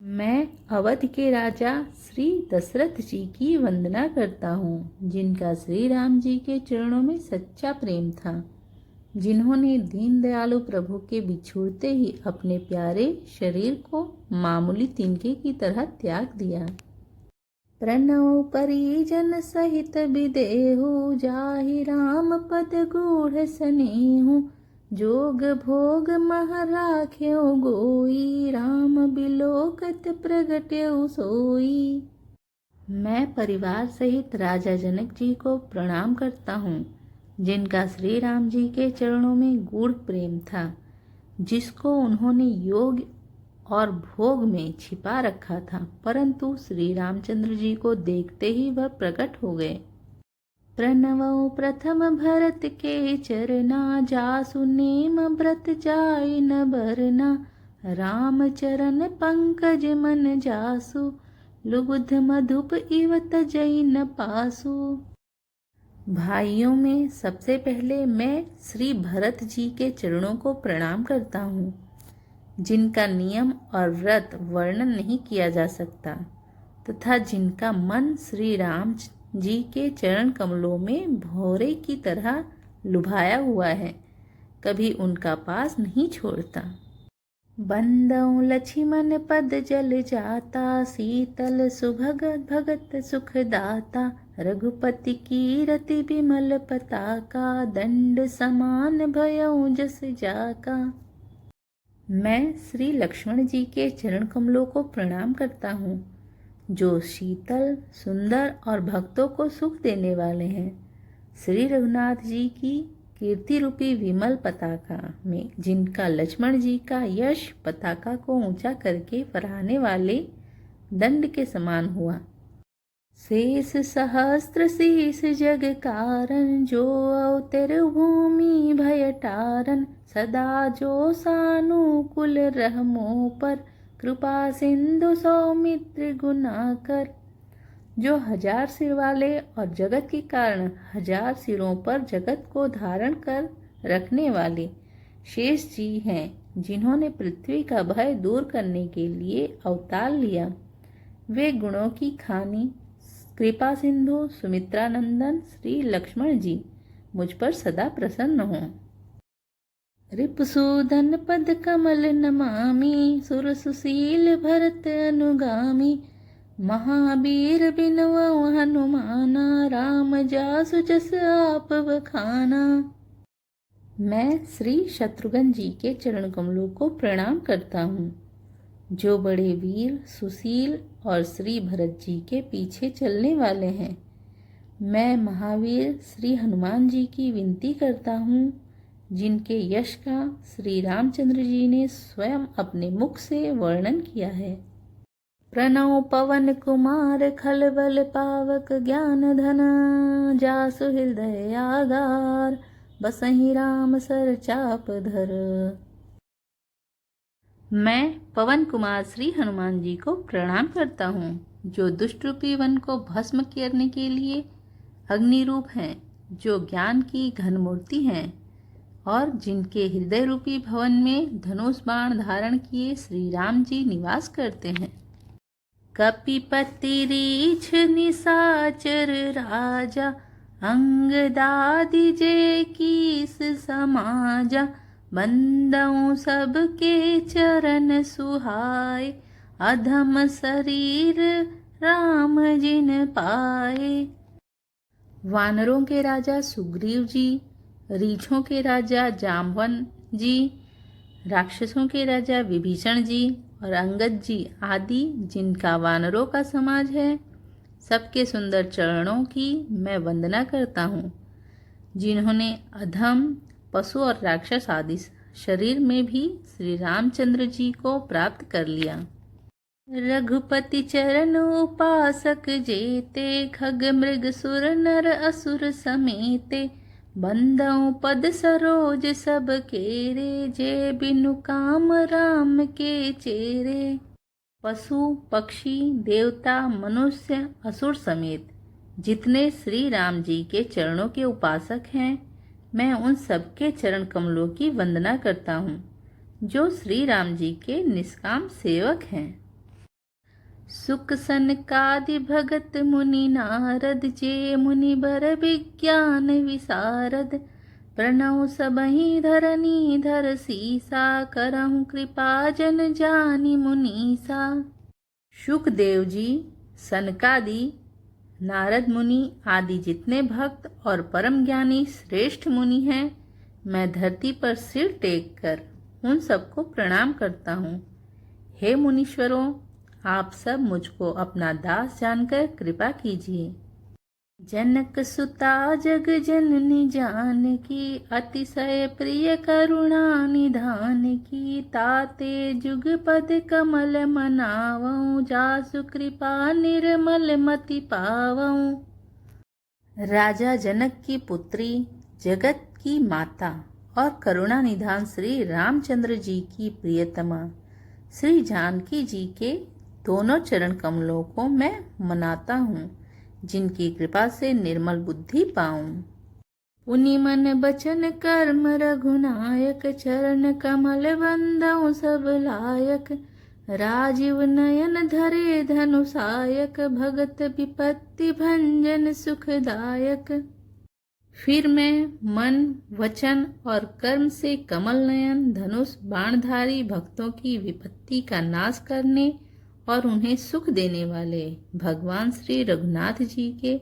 मैं अवध के राजा श्री दशरथ जी की वंदना करता हूँ, जिनका श्री राम जी के चरणों में सच्चा प्रेम था, जिन्होंने दीन दयालु प्रभु के बिछुड़ते ही अपने प्यारे शरीर को मामूली तिनके की तरह त्याग दिया। प्रणव परिजन सहित विदेहु, जाहि राम पद गूढ़ स्नेहु, जोग भोग मह राख्यो गोई, राम बिलोकत प्रगट्यो सोई। मैं परिवार सहित राजा जनक जी को प्रणाम करता हूँ, जिनका श्री राम जी के चरणों में गूढ़ प्रेम था, जिसको उन्होंने योग और भोग में छिपा रखा था, परंतु श्री रामचंद्र जी को देखते ही वह प्रकट हो गए। प्रणवो प्रथम भरत के चरना, जासु नेम व्रत जाय न बरना, राम चरण पंकज मन जासु, लुब्ध मधुप इव तजै न पासु। भाइयों में सबसे पहले मैं श्री भरत जी के चरणों को प्रणाम करता हूँ, जिनका नियम और व्रत वर्णन नहीं किया जा सकता तथा जिनका मन श्री राम जी के चरण कमलों में भौरे की तरह लुभाया हुआ है, कभी उनका पास नहीं छोड़ता। बंदऊं लक्ष्मण पद जल जाता, शीतल सुभग भगत सुख दाता, रघुपति कीरति बिमल पताका, दंड समान भयउ जस जाका। मैं श्री लक्ष्मण जी के चरण कमलों को प्रणाम करता हूँ, जो शीतल, सुंदर और भक्तों को सुख देने वाले हैं। श्री रघुनाथ जी की कीर्ति रूपी विमल पताका में जिनका लक्ष्मण जी का यश पताका को ऊंचा करके फहराने वाले दंड के समान हुआ। शेष सहस्त्र शीस जग कारण, जो अवतर भूमि भय टारन। सदा जो सानुकूल रहमो पर, कृपा सिंधु सौमित्र गुना कर। जो 1000 सिर वाले और जगत के कारण 1000 सिरों पर जगत को धारण कर रखने वाले शेष जी हैं, जिन्होंने पृथ्वी का भय दूर करने के लिए अवतार लिया। वे गुणों की खानी कृपा सिंधु सुमित्रा नंदन श्री लक्ष्मण जी मुझ पर सदा प्रसन्न हों। रिपुसूदन पद कमल नमामि, सुर सुशील भरत अनुगामी। महावीर बिनवउ हनुमाना, राम जासु जस आप बखाना। मैं श्री शत्रुघ्न जी के चरण कमलों को प्रणाम करता हूँ, जो बड़े वीर, सुशील और श्री भरत जी के पीछे चलने वाले हैं। मैं महावीर श्री हनुमान जी की विनती करता हूँ, जिनके यश का श्री रामचंद्र जी ने स्वयं अपने मुख से वर्णन किया है। प्रणव पवन कुमार खलबल पावक, ज्ञान धन जासु हृदय आगार। बसहि राम सर चाप धर। मैं पवन कुमार श्री हनुमान जी को प्रणाम करता हूँ, जो दुष्ट रूपी वन को भस्म करने के लिए अग्नि रूप हैं, जो ज्ञान की घन मूर्ति हैं और जिनके हृदय रूपी भवन में धनुष बाण धारण किए श्री राम जी निवास करते हैं। कपिपति रीछ निशाचर राजा, अंगदादि जे कीस समाजा। बंदऊं सबके चरण सुहाए, अधम शरीर राम जिन पाए। वानरों के राजा सुग्रीव जी, रीछों के राजा जाम्बवन जी, राक्षसों के राजा विभीषण जी और अंगद जी आदि जिनका वानरों का समाज है, सबके सुंदर चरणों की मैं वंदना करता हूँ, जिन्होंने अधम, पशु और राक्षस आदि शरीर में भी श्री रामचंद्र जी को प्राप्त कर लिया। रघुपति चरण उपासक जेते, खग मृग सुर नर असुर समेते। बंदऊं पद सरोज सब केरे, जे बिनु काम राम के चेरे। पशु, पक्षी, देवता, मनुष्य, असुर समेत जितने श्री राम जी के चरणों के उपासक हैं, मैं उन सबके चरण कमलों की वंदना करता हूँ, जो श्री राम जी के निष्काम सेवक हैं। सुख सनकादि भगत मुनि नारद, जे मुनि बर विज्ञान विशारद। प्रणव सबहि धरनी धर सीसा, करहु कृपा जन जानि मुनीसा। शुकदेव जी, सनकादि, नारद मुनि आदि जितने भक्त और परम ज्ञानी श्रेष्ठ मुनि हैं, मैं धरती पर सिर टेक कर उन सबको प्रणाम करता हूँ। हे मुनीश्वरों, आप सब मुझको अपना दास जानकर कृपा कीजिए। जनक सुता जग जननी जानकी, अतिशय प्रिय करुणा निधान की। ताते जुगपद कमल मनावऊं, जासु कृपा निर्मल मति पावऊं। राजा जनक की पुत्री, जगत की माता और करुणा निधान श्री रामचंद्र जी की प्रियतमा श्री जानकी जी के दोनों चरण कमलों को मैं मनाता हूँ, जिनकी कृपा से निर्मल बुद्धि पाऊं। पुनि मन बचन कर्म रघुनायक, चरण कमल बंदऊं सब लायक। राजीव नयन धरे धनुषायक, भगत विपत्ति भंजन सुखदायक। फिर मैं मन, वचन और कर्म से कमल नयन धनुष बाणधारी भक्तों की विपत्ति का नाश करने और उन्हें सुख देने वाले भगवान श्री रघुनाथ जी के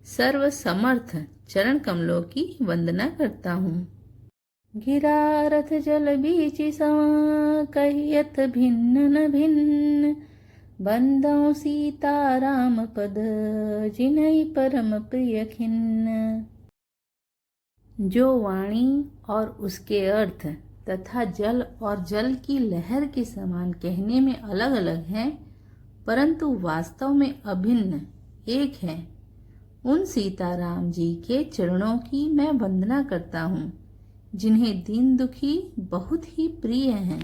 सर्व समर्थ चरण कमलों की वंदना करता हूँ। गिरा रथ जल बीच सम कहियत भिन्न न भिन्न, बंदौ सीता राम पद जिन्है परम प्रिय खिन्न। जो वाणी और उसके अर्थ तथा जल और जल की लहर के समान कहने में अलग अलग हैं, परंतु वास्तव में अभिन्न एक है, उन सीताराम जी के चरणों की मैं वंदना करता हूँ, जिन्हें दीन दुखी बहुत ही प्रिय हैं।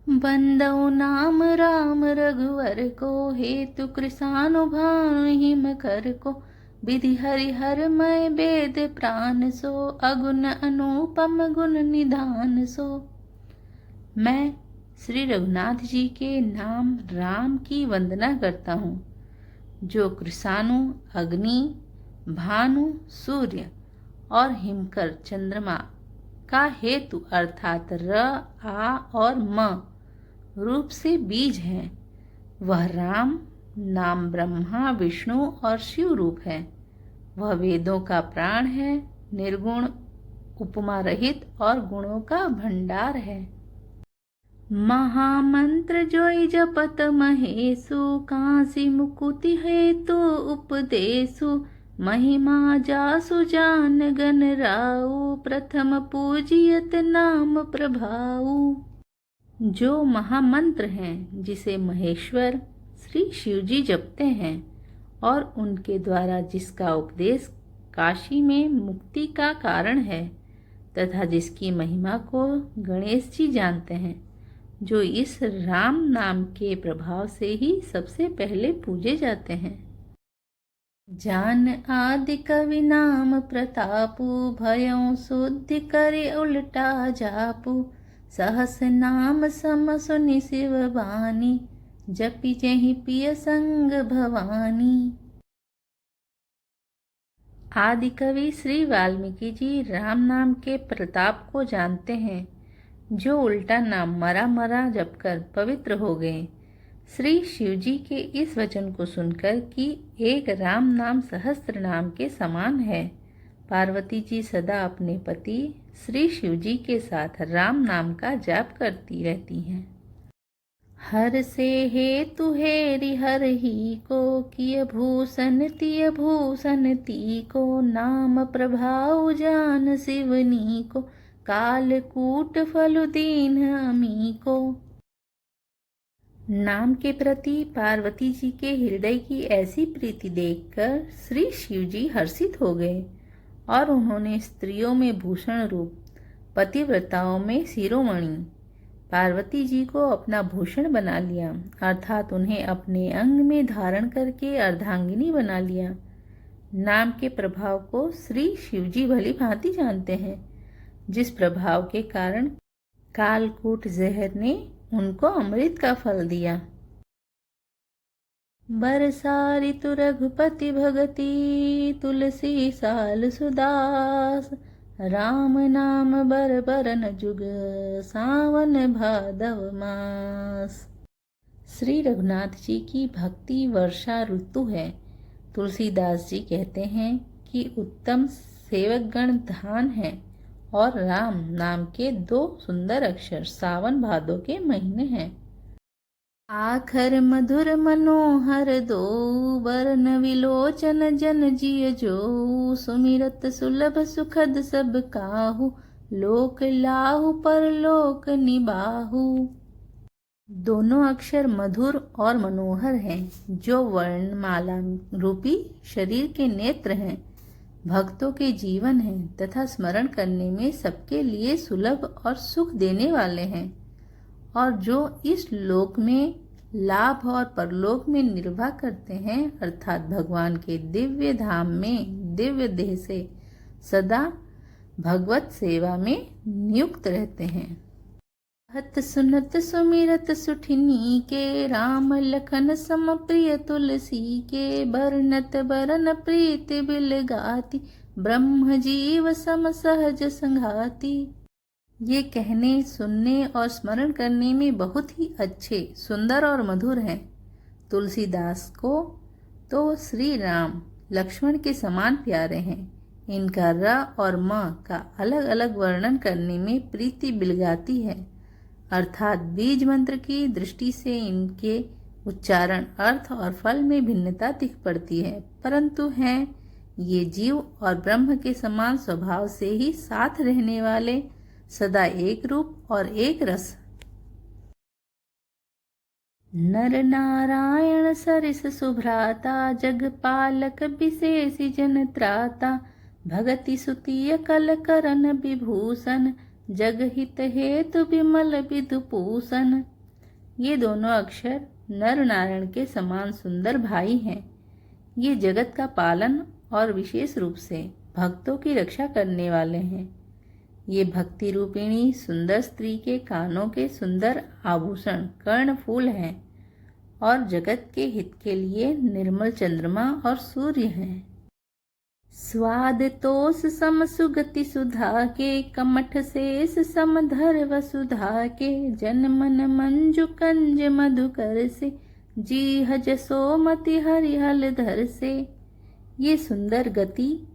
बंदौ नाम राम रघुवर को, हेतु कृसानु भानु हिम कर को, विधि हरिहर मय वेद प्राण सो, अगुण अनुपम गुण निधान सो। मैं श्री रघुनाथ जी के नाम राम की वंदना करता हूँ, जो कृसानु अग्नि, भानु सूर्य और हिमकर चंद्रमा का हेतु अर्थात र, आ और म रूप से बीज है। वह राम नाम ब्रह्मा विष्णु और शिव रूप है। वह वेदों का प्राण है, निर्गुण उपमा रहित और गुणों का भंडार है। महामंत्र जोई जपत महेशु, कांसी मुकुति हेतु उपदेशु, महिमा जासु जान गन राउ, प्रथम पूजियत नाम प्रभाऊ। जो महामंत्र हैं, जिसे महेश्वर श्री शिवजी जपते हैं और उनके द्वारा जिसका उपदेश काशी में मुक्ति का कारण है, तथा जिसकी महिमा को गणेश जी जानते हैं, जो इस राम नाम के प्रभाव से ही सबसे पहले पूजे जाते हैं। जान आदि कवि नाम प्रतापु, भयों शुद्धि करे उल्टा जापु, सहस नाम सम सुनि शिव बानी, जपि जहि पिय संग भवानी। आदि कवि श्री वाल्मीकि जी राम नाम के प्रताप को जानते हैं, जो उल्टा नाम मरा मरा जपकर पवित्र हो गए। श्री शिवजी के इस वचन को सुनकर कि एक राम नाम सहस्त्र नाम के समान है, पार्वती जी सदा अपने पति श्री शिवजी के साथ राम नाम का जाप करती रहती हैं। हर से हेतु हेरि हर ही को, किय भूषण तिय भूषण ती को, नाम प्रभाव जान शिवनी को, कालकूट फल दीन अमी को। नाम के प्रति पार्वती जी के हृदय की ऐसी प्रीति देखकर श्री शिवजी हर्षित हो गए और उन्होंने स्त्रियों में भूषण रूप, पतिव्रताओं में शिरोमणि पार्वती जी को अपना भूषण बना लिया, अर्थात उन्हें अपने अंग में धारण करके अर्धांगिनी बना लिया। नाम के प्रभाव को श्री शिवजी भली भांति जानते हैं, जिस प्रभाव के कारण कालकूट जहर ने उनको अमृत का फल दिया। बरसा ऋतु रघुपति भगति, तुलसी साल सुदास, राम नाम बर बरन जुग, सावन भादव मास। श्री रघुनाथ जी की भक्ति वर्षा ऋतु है। तुलसीदास जी कहते हैं कि उत्तम सेवकगण धान है और राम नाम के 2 सुंदर अक्षर सावन भादो के महीने हैं। आखर मधुर मनोहर दो, वरन विलोचन जन जिय जो, सुमिरत सुलभ सुखद सब काहू, लोक लाहु परलोक निबाहु। दोनों अक्षर मधुर और मनोहर हैं, जो वर्णमाला रूपी शरीर के नेत्र हैं, भक्तों के जीवन हैं तथा स्मरण करने में सबके लिए सुलभ और सुख देने वाले हैं, और जो इस लोक में लाभ और परलोक में निर्वाह करते हैं, अर्थात भगवान के दिव्य धाम में दिव्य देह से सदा भगवत सेवा में नियुक्त रहते हैं। हत सुनत सुमिरत सुठिनी के, राम लखन सम प्रिय तुलसी के, बरनत बरन प्रीत बिल गाती, ब्रह्म जीव सम सहज संघाती। ये कहने, सुनने और स्मरण करने में बहुत ही अच्छे, सुंदर और मधुर हैं। तुलसीदास को तो श्री राम लक्ष्मण के समान प्यारे हैं। इनका र और म का अलग अलग वर्णन करने में प्रीति बिलगाती है, अर्थात बीज मंत्र की दृष्टि से इनके उच्चारण, अर्थ और फल में भिन्नता दिख पड़ती है, परंतु हैं ये जीव और ब्रह्म के समान स्वभाव से ही साथ रहने वाले, सदा एक रूप और एक रस। नर नारायण सरिस सुभ्राता, जगपालक विशेष जन त्राता, भगति सुतिय कल करन विभूषण, जगहित हेतु विमल विदुपूषण। ये दोनों अक्षर नर नारायण के समान सुंदर भाई हैं। ये जगत का पालन और विशेष रूप से भक्तों की रक्षा करने वाले हैं। ये भक्ति रूपिणी सुंदर स्त्री के कानों के सुंदर आभूषण कर्ण फूल हैं और जगत के हित के लिए निर्मल चंद्रमा और सूर्य हैं। स्वाद तोष सम सुगति सुधा के, कमठ शेष समधर वसुधा के, जन मन मंजु कंज मधुकर से, जी हज सोमति हरिहल धर से। ये सुंदर गति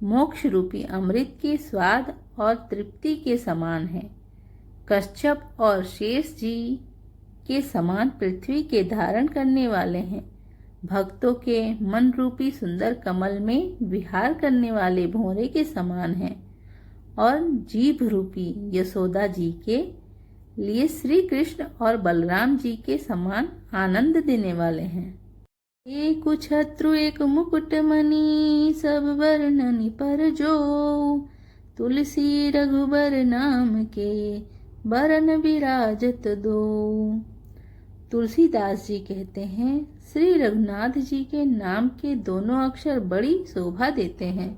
मोक्ष रूपी अमृत के स्वाद और तृप्ति के समान है। कश्यप और शेष जी के समान पृथ्वी के धारण करने वाले हैं। भक्तों के मन रूपी सुंदर कमल में विहार करने वाले भंवरे के समान हैं और जीभ रूपी यशोदा जी के लिए श्री कृष्ण और बलराम जी के समान आनंद देने वाले हैं। एक छत्रु एक मुकुट मणि, सब वर्णनि पर जो, तुलसी रघुबर नाम के, बरन विराजत दो। तुलसीदास जी कहते हैं, श्री रघुनाथ जी के नाम के दोनों अक्षर बड़ी शोभा देते हैं,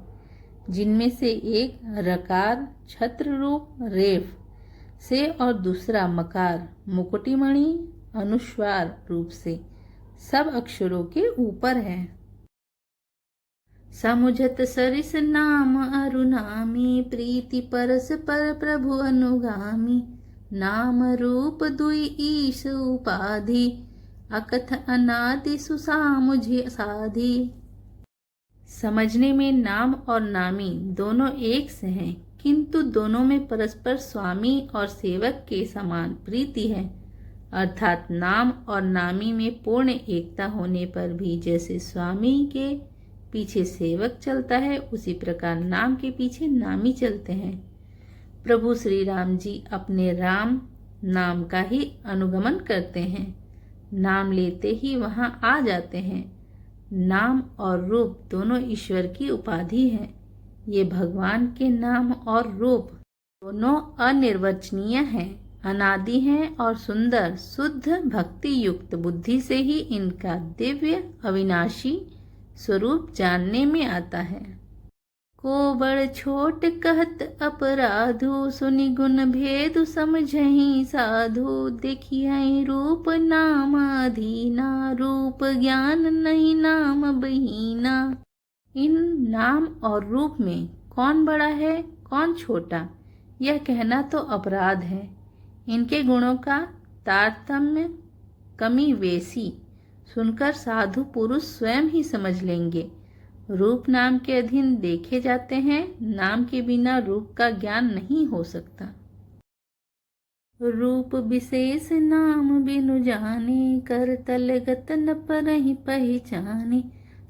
जिनमें से एक रकार छत्र रूप रेफ से और दूसरा मकार मुकुटिमणि अनुस्वार रूप से सब अक्षरों के ऊपर है। समुझत सरिस नाम अरुनामी, प्रीति परस पर प्रभु अनुगामी, नाम रूप दुई ईश उपाधि, अकथ अनादि सुसामुझे साधि। समझने में नाम और नामी दोनों एक से हैं, किंतु दोनों में परस्पर स्वामी और सेवक के समान प्रीति है, अर्थात नाम और नामी में पूर्ण एकता होने पर भी जैसे स्वामी के पीछे सेवक चलता है, उसी प्रकार नाम के पीछे नामी चलते हैं। प्रभु श्री राम जी अपने राम नाम का ही अनुगमन करते हैं, नाम लेते ही वहां आ जाते हैं। नाम और रूप दोनों ईश्वर की उपाधि है। ये भगवान के नाम और रूप दोनों अनिर्वचनीय हैं, अनादि हैं और सुंदर शुद्ध भक्ति युक्त बुद्धि से ही इनका दिव्य अविनाशी स्वरूप जानने में आता है। को बड़ छोट कहत अपराधु, सुनि गुण भेदु समझहि साधु, देखिए रूप नाम अधीना, रूप ज्ञान नहीं नाम बहीना। इन नाम और रूप में कौन बड़ा है कौन छोटा, यह कहना तो अपराध है। इनके गुणों का तारतम्य कमी वेसी सुनकर साधु पुरुष स्वयं ही समझ लेंगे। रूप नाम के अधीन देखे जाते हैं, नाम के बिना रूप का ज्ञान नहीं हो सकता। रूप विशेष नाम बिनु जाने, कर तल गत न परहि पहचाने,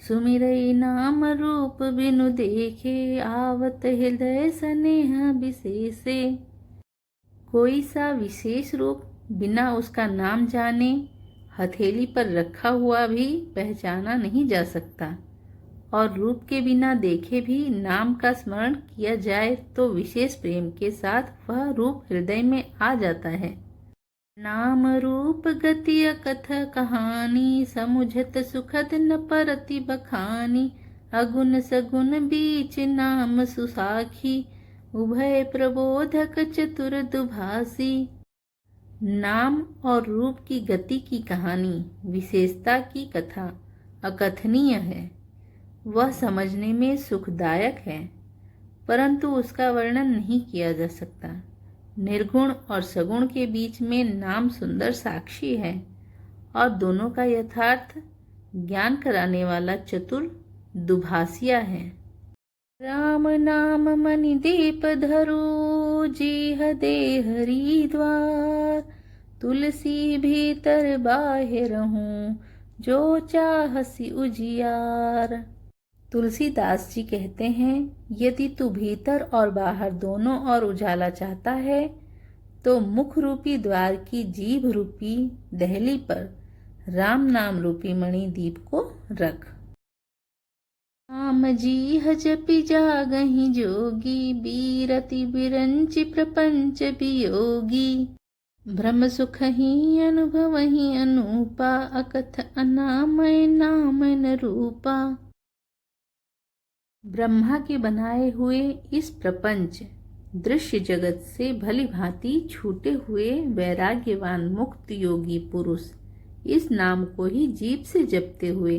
सुमिरई नाम रूप बिनु देखे, आवत हृदय स्नेह विशेषे। कोई सा विशेष रूप बिना उसका नाम जाने हथेली पर रखा हुआ भी पहचाना नहीं जा सकता, और रूप के बिना देखे भी नाम का स्मरण किया जाए तो विशेष प्रेम के साथ वह रूप हृदय में आ जाता है। नाम रूप गति कथ कहानी, समुझत सुखद न परति बखानी, अगुण सगुण बीच नाम सुसाखी, उभय प्रबोधक चतुर दुभासी। नाम और रूप की गति की कहानी, विशेषता की कथा अकथनीय है। वह समझने में सुखदायक है, परंतु उसका वर्णन नहीं किया जा सकता। निर्गुण और सगुण के बीच में नाम सुंदर साक्षी है और दोनों का यथार्थ ज्ञान कराने वाला चतुर दुभाषिया है। राम नाम मनि दीप धरू, जीह दे हरिद्वार। तुलसी भीतर बाह्य रहूं, जो चाहसी उजियार। तुलसीदास जी कहते हैं, यदि तू भीतर और बाहर दोनों ओर उजाला चाहता है तो मुख रूपी द्वार की जीभ रूपी दहली पर राम नाम रूपी मणि दीप को रख। राम जी जपि जागहि जोगी, बीरति बिरंचि प्रपंच वियोगी। ब्रह्म सुख ही अनुभवहि अनूपा, अकथ अनामय नाम न रूपा। ब्रह्मा के बनाए हुए इस प्रपंच दृश्य जगत से भली भांति छूटे हुए वैराग्यवान मुक्त योगी पुरुष इस नाम को ही जीभ से जपते हुए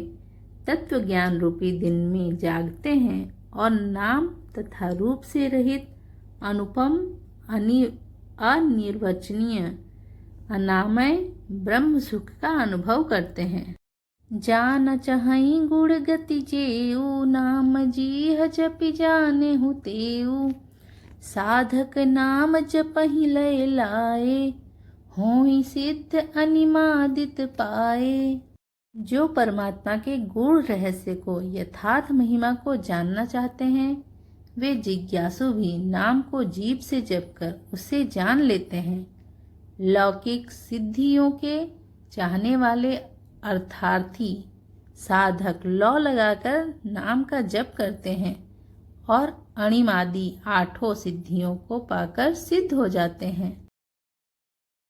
तत्व ज्ञान रूपी दिन में जागते हैं और नाम तथा रूप से रहित अनुपम अनिर्वचनीय अनामय ब्रह्म सुख का अनुभव करते हैं। जान चहई गुण गति जेऊ, नाम जीह जपि जाने हु तेऊ। साधक नाम जपहि लय लाए, होहि सिद्ध अनिमादित पाए। जो परमात्मा के गूढ़ रहस्य को यथार्थ महिमा को जानना चाहते हैं वे जिज्ञासु भी नाम को जीभ से जपकर उसे जान लेते हैं। लौकिक सिद्धियों के चाहने वाले अर्थार्थी साधक लौ लगाकर नाम का जप करते हैं और अणिमादि आठों सिद्धियों को पाकर सिद्ध हो जाते हैं।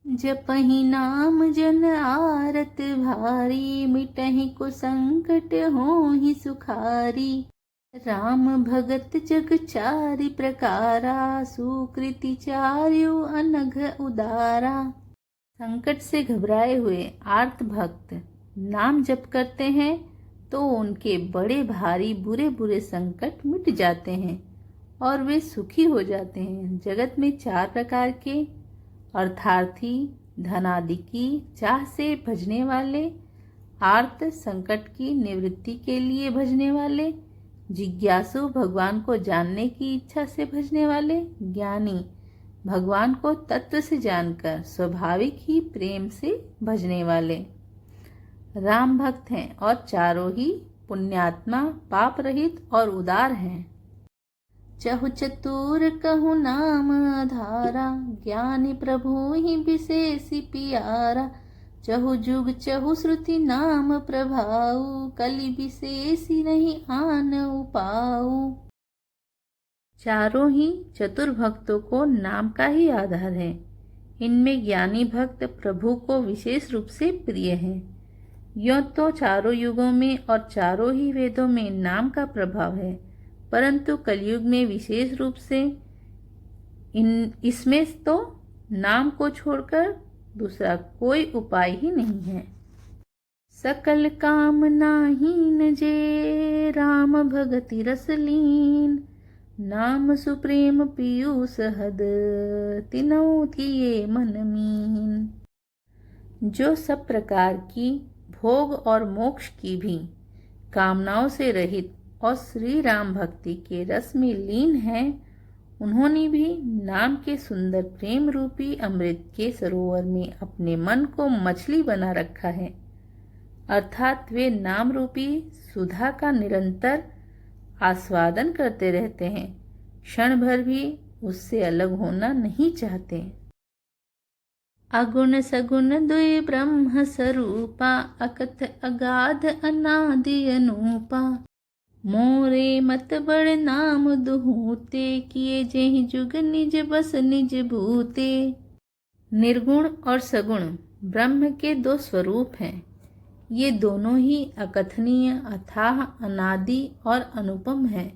जपहि नाम जन आरत भारी, मिटहि कुसंकट होहि सुखारी। राम भगत जग चारि प्रकारा, सुकृति चार्यु अनघ उदारा। संकट से घबराए हुए आर्त भक्त नाम जप करते हैं तो उनके बड़े भारी बुरे बुरे संकट मिट जाते हैं और वे सुखी हो जाते हैं। जगत में 4 प्रकार के अर्थार्थी, धनादि की चाह से भजने वाले, आर्त संकट की निवृत्ति के लिए भजने वाले, जिज्ञासु भगवान को जानने की इच्छा से भजने वाले, ज्ञानी भगवान को तत्व से जानकर स्वाभाविक ही प्रेम से भजने वाले राम भक्त हैं और चारों ही पुण्यात्मा, पाप रहित और उदार हैं। चहु चतुर कहु नाम आधारा, ज्ञानी प्रभु ही विशेषी पियारा। चहु जुग चहु श्रुति नाम प्रभाऊ, कलि विशेषी नहीं आन उपाऊ। चारों ही चतुर भक्तों को नाम का ही आधार है। इनमें ज्ञानी भक्त प्रभु को विशेष रूप से प्रिय है। यों तो चारों युगों में और चारों ही वेदों में नाम का प्रभाव है, परंतु कलयुग में विशेष रूप से इसमें तो नाम को छोड़कर दूसरा कोई उपाय ही नहीं है। सकल काम नाहीन जे, राम भगति रस लीन। नाम सुप्रेम पीयूष हद, तिनौ थिए मन मीन। जो सब प्रकार की भोग और मोक्ष की भी कामनाओं से रहित और श्री राम भक्ति के रस में लीन हैं, उन्होंने भी नाम के सुंदर प्रेम रूपी अमृत के सरोवर में अपने मन को मछली बना रखा है। अर्थात वे नाम रूपी सुधा का निरंतर आस्वादन करते रहते हैं, क्षण भर भी उससे अलग होना नहीं चाहते। अगुण सगुण दुई ब्रह्म स्वरूपा, अकथ अगाध अनादि अनूपा। मोरे मत बड़ नाम दुहूते, किए जेहि जुग निज बस निज भूते। निर्गुण और सगुण ब्रह्म के 2 स्वरूप हैं। ये दोनों ही अकथनीय, अथाह, अनादि और अनुपम है।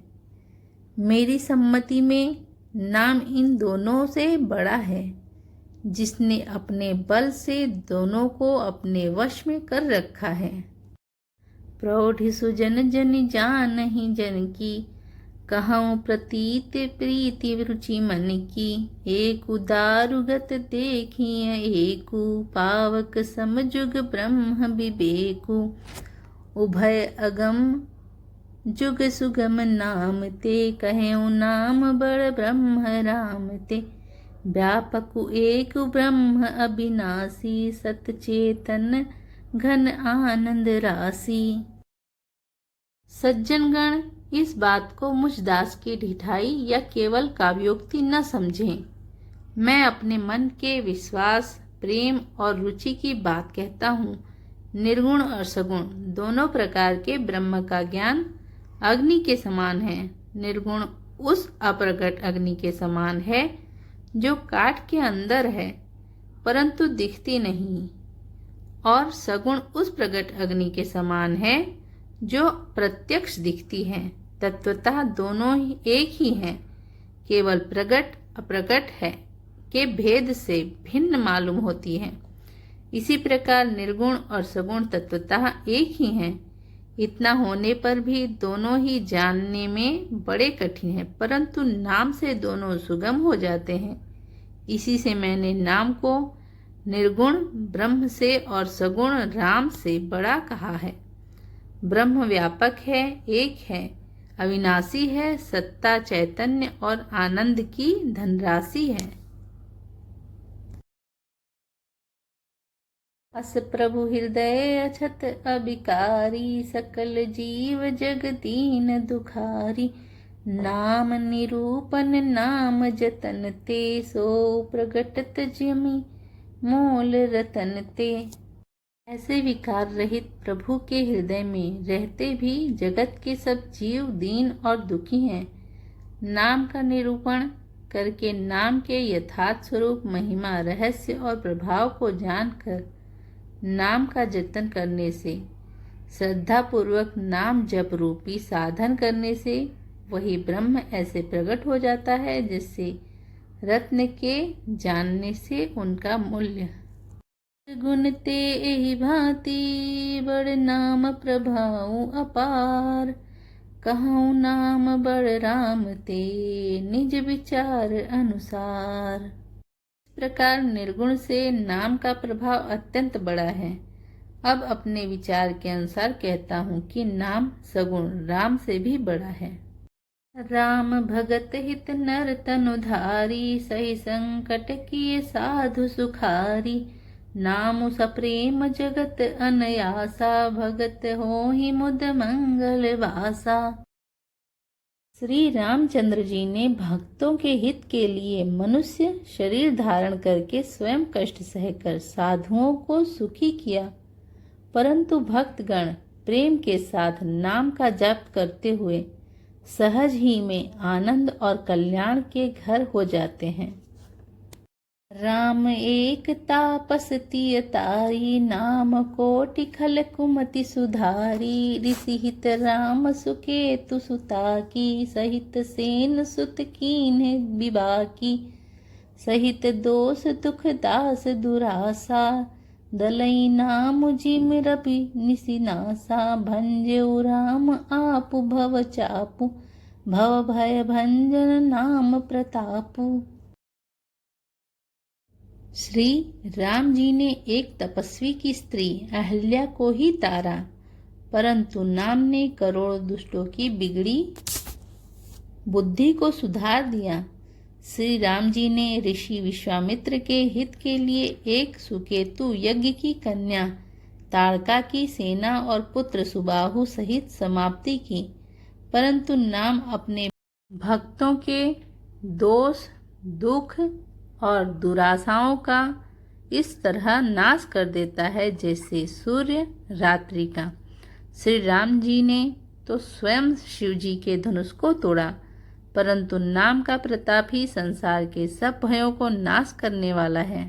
मेरी सम्मति में नाम इन दोनों से बड़ा है, जिसने अपने बल से दोनों को अपने वश में कर रखा है। प्रौढ़ सुजन जन जानहि जन की, कहऊँ प्रतीत प्रीति रुचि मन की। एक दारुगत देखिए एकु, पावक समजुग ब्रह्म विवेकु। उभय अगम जुग सुगम नाम ते, कहेऊ नाम बड़ ब्रह्म राम ते। व्यापक एक ब्रह्म अविनाशी, सत चेतन घन आनंद राशि। सज्जनगण, इस बात को मुझ दास की ढिठाई या केवल काव्योक्ति न समझें। मैं अपने मन के विश्वास, प्रेम और रुचि की बात कहता हूँ। निर्गुण और सगुण दोनों प्रकार के ब्रह्म का ज्ञान अग्नि के समान है। निर्गुण उस अप्रगट अग्नि के समान है जो काठ के अंदर है परंतु दिखती नहीं, और सगुण उस प्रगट अग्नि के समान है जो प्रत्यक्ष दिखती है। तत्वतः दोनों ही एक ही हैं, केवल प्रगट अप्रगट है के भेद से भिन्न मालूम होती है। इसी प्रकार निर्गुण और सगुण तत्वतः एक ही हैं। इतना होने पर भी दोनों ही जानने में बड़े कठिन हैं, परंतु नाम से दोनों सुगम हो जाते हैं। इसी से मैंने नाम को निर्गुण ब्रह्म से और सगुण राम से बड़ा कहा है। ब्रह्म व्यापक है, एक है, अविनाशी है, सत्ता, चैतन्य और आनंद की धनराशि है। अस प्रभु हृदय अछत अविकारी, सकल जीव जग दीन दुखारी। नाम निरूपन नाम जतन ते, सो प्रगटत जमी मोल रतन ते। ऐसे विकार रहित प्रभु के हृदय में रहते भी जगत के सब जीव दीन और दुखी हैं। नाम का निरूपण करके नाम के यथार्थ स्वरूप, महिमा, रहस्य और प्रभाव को जानकर नाम का जतन करने से, श्रद्धा पूर्वक नाम जप रूपी साधन करने से वही ब्रह्म ऐसे प्रकट हो जाता है जिससे रत्न के जानने से उनका मूल्य। गुण ते एहि भांति, बड़ नाम प्रभाव अपार। कहूँ नाम बड़ राम ते, निज विचार अनुसार। इस प्रकार निर्गुण से नाम का प्रभाव अत्यंत बड़ा है। अब अपने विचार के अनुसार कहता हूँ कि नाम सगुण राम से भी बड़ा है। राम भगत हित नर तनुधारी, सही संकट किए साधु सुखारी। नाम सप्रेम जगत अनयासा, भगत होहि मुद मंगल वासा। श्री रामचंद्र जी ने भक्तों के हित के लिए मनुष्य शरीर धारण करके स्वयं कष्ट सहकर साधुओं को सुखी किया, परंतु भक्तगण प्रेम के साथ नाम का जाप करते हुए सहज ही में आनंद और कल्याण के घर हो जाते हैं। राम एक तापस तिय तारी, नाम कोटि खल कुमति सुधारी। ऋषि हित राम सुकेतु सुता की, सहित सेन सुत कीन्ह विबाकी। सहित दोष दुख दास दुरासा, दलई नाम जिम रवि निसिनासा। भंजऊ राम आपु भव चापु, भव भय भंजन नाम प्रतापु। श्री राम जी ने एक तपस्वी की स्त्री अहल्या को ही तारा, परंतु नाम ने करोड़ों दुष्टों की बिगड़ी बुद्धि को सुधार दिया। श्री राम जी ने ऋषि विश्वामित्र के हित के लिए एक सुकेतु यज्ञ की कन्या ताड़का की सेना और पुत्र सुबाहु सहित समाप्ति की, परंतु नाम अपने भक्तों के दोष, दुख और दुराशाओं का इस तरह नाश कर देता है जैसे सूर्य रात्रि का। श्री राम जी ने तो स्वयं शिव जी के धनुष को तोड़ा, परंतु नाम का प्रताप ही संसार के सब भयों को नाश करने वाला है।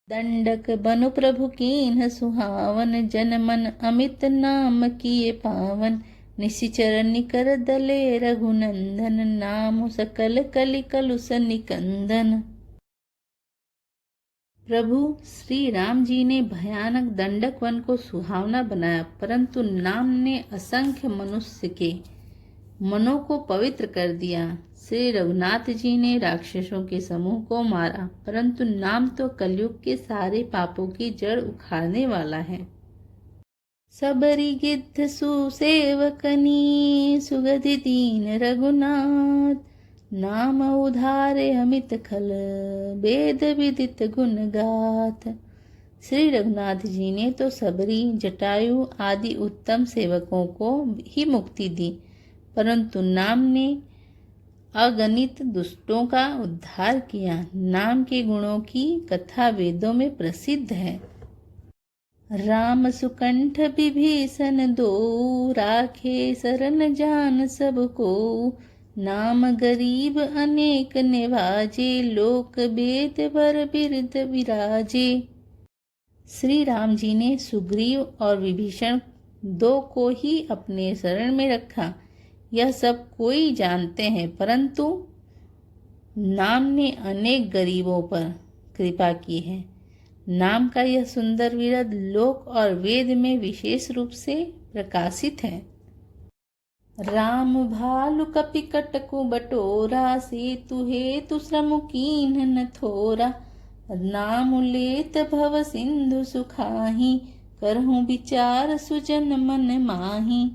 दंडक बनु प्रभु कीन्ह सुहावन, जन मन अमित नाम किए पावन। निशिचर निकर दले रघुनंदन, नाम सकल कलि कलुष निकंदन। प्रभु श्री राम जी ने भयानक दंडक वन को सुहावना बनाया, परंतु नाम ने असंख्य मनुष्य के मनों को पवित्र कर दिया। श्री रघुनाथ जी ने राक्षसों के समूह को मारा, परंतु नाम तो कलयुग के सारे पापों की जड़ उखाड़ने वाला है। सबरी गिद्ध सुसेवकनी सुगधि दीन रघुनाथ, नाम उधारे अमित खल वेद विदित गुण गाथ। श्री रघुनाथ जी ने तो सबरी, जटायु आदि उत्तम सेवकों को ही मुक्ति दी, परंतु नाम ने अगणित दुष्टों का उद्धार किया। नाम के गुणों की कथा वेदों में प्रसिद्ध है। राम सुकंठ विभीषण दो, राखे शरण जान सबको, नाम गरीब अनेक निवाजे, लोक वेद वर बिरद विराजे। श्री राम जी ने सुग्रीव और विभीषण दो को ही अपने शरण में रखा, यह सब कोई जानते हैं, परंतु नाम ने अनेक गरीबों पर कृपा की है। नाम का यह सुंदर विरद लोक और वेद में विशेष रूप से प्रकाशित है। राम भालु कपि कटकु बटोरा, सेतु हेतु श्रम कीन्ह न थोरा, नाम लेत भव सिंधु सुखाही, करहूँ विचार सुजन मन माही।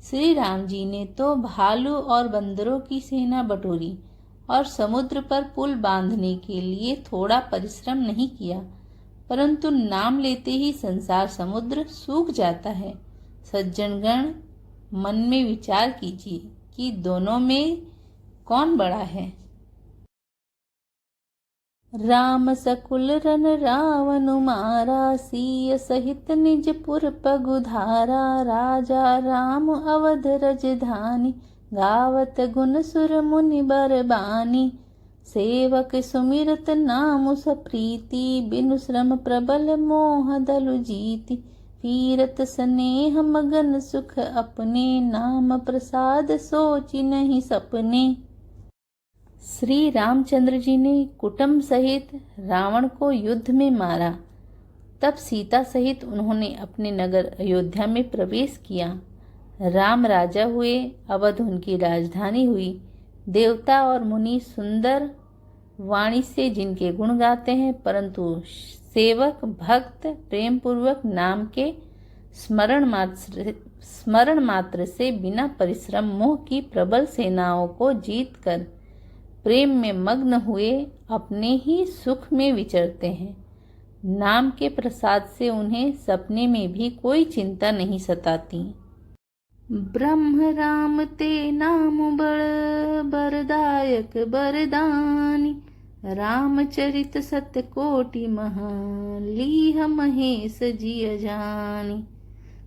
श्री राम जी ने तो भालू और बंदरों की सेना बटोरी और समुद्र पर पुल बांधने के लिए थोड़ा परिश्रम नहीं किया, परंतु नाम लेते ही संसार समुद्र सूख जाता है। सज्जनगण, मन में विचार कीजिए कि दोनों में कौन बड़ा है। राम सकुल रन रावण मारा, सीय सहित निज पुर पगुधारा, राजा राम अवध रजधानी, गावत गुण सुर मुनि बरबानी। सेवक सुमिरत नाम सप्रीति, बिनु श्रम प्रबल मोह दलु जीति, पीरत स्नेह मगन सुख अपने, नाम प्रसाद सोचि नहीं सपने। श्री रामचंद्र जी ने कुटुंब सहित रावण को युद्ध में मारा। तब सीता सहित उन्होंने अपने नगर अयोध्या में प्रवेश किया। राम राजा हुए, अवध उनकी राजधानी हुई। देवता और मुनि सुंदर वाणी से जिनके गुण गाते हैं, परंतु सेवक भक्त प्रेम पूर्वक नाम के स्मरण मात्र से बिना परिश्रम मोह की प्रबल सेनाओं को जीतकर प्रेम में मग्न हुए अपने ही सुख में विचरते हैं। नाम के प्रसाद से उन्हें सपने में भी कोई चिंता नहीं सताती। ब्रह्म राम ते नाम बड़ बरदायक बरदानी, रामचरित सत्य कोटि महान, लीह महेश जिय जानी।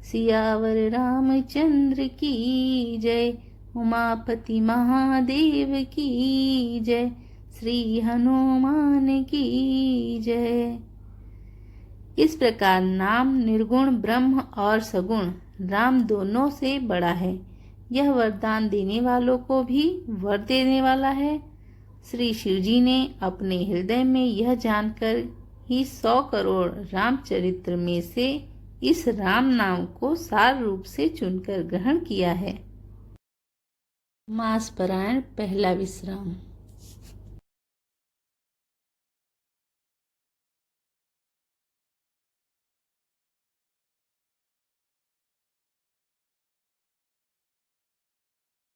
सियावर रामचंद्र की जय, उमापति महादेव की जय, श्री हनुमान की जय। इस प्रकार नाम निर्गुण ब्रह्म और सगुण राम दोनों से बड़ा है। यह वरदान देने वालों को भी वर देने वाला है। श्री शिव जी ने अपने हृदय में यह जानकर ही 100 करोड़ रामचरित्र में से इस राम नाम को सार रूप से चुनकर ग्रहण किया है। मास पारायण पहला विश्राम।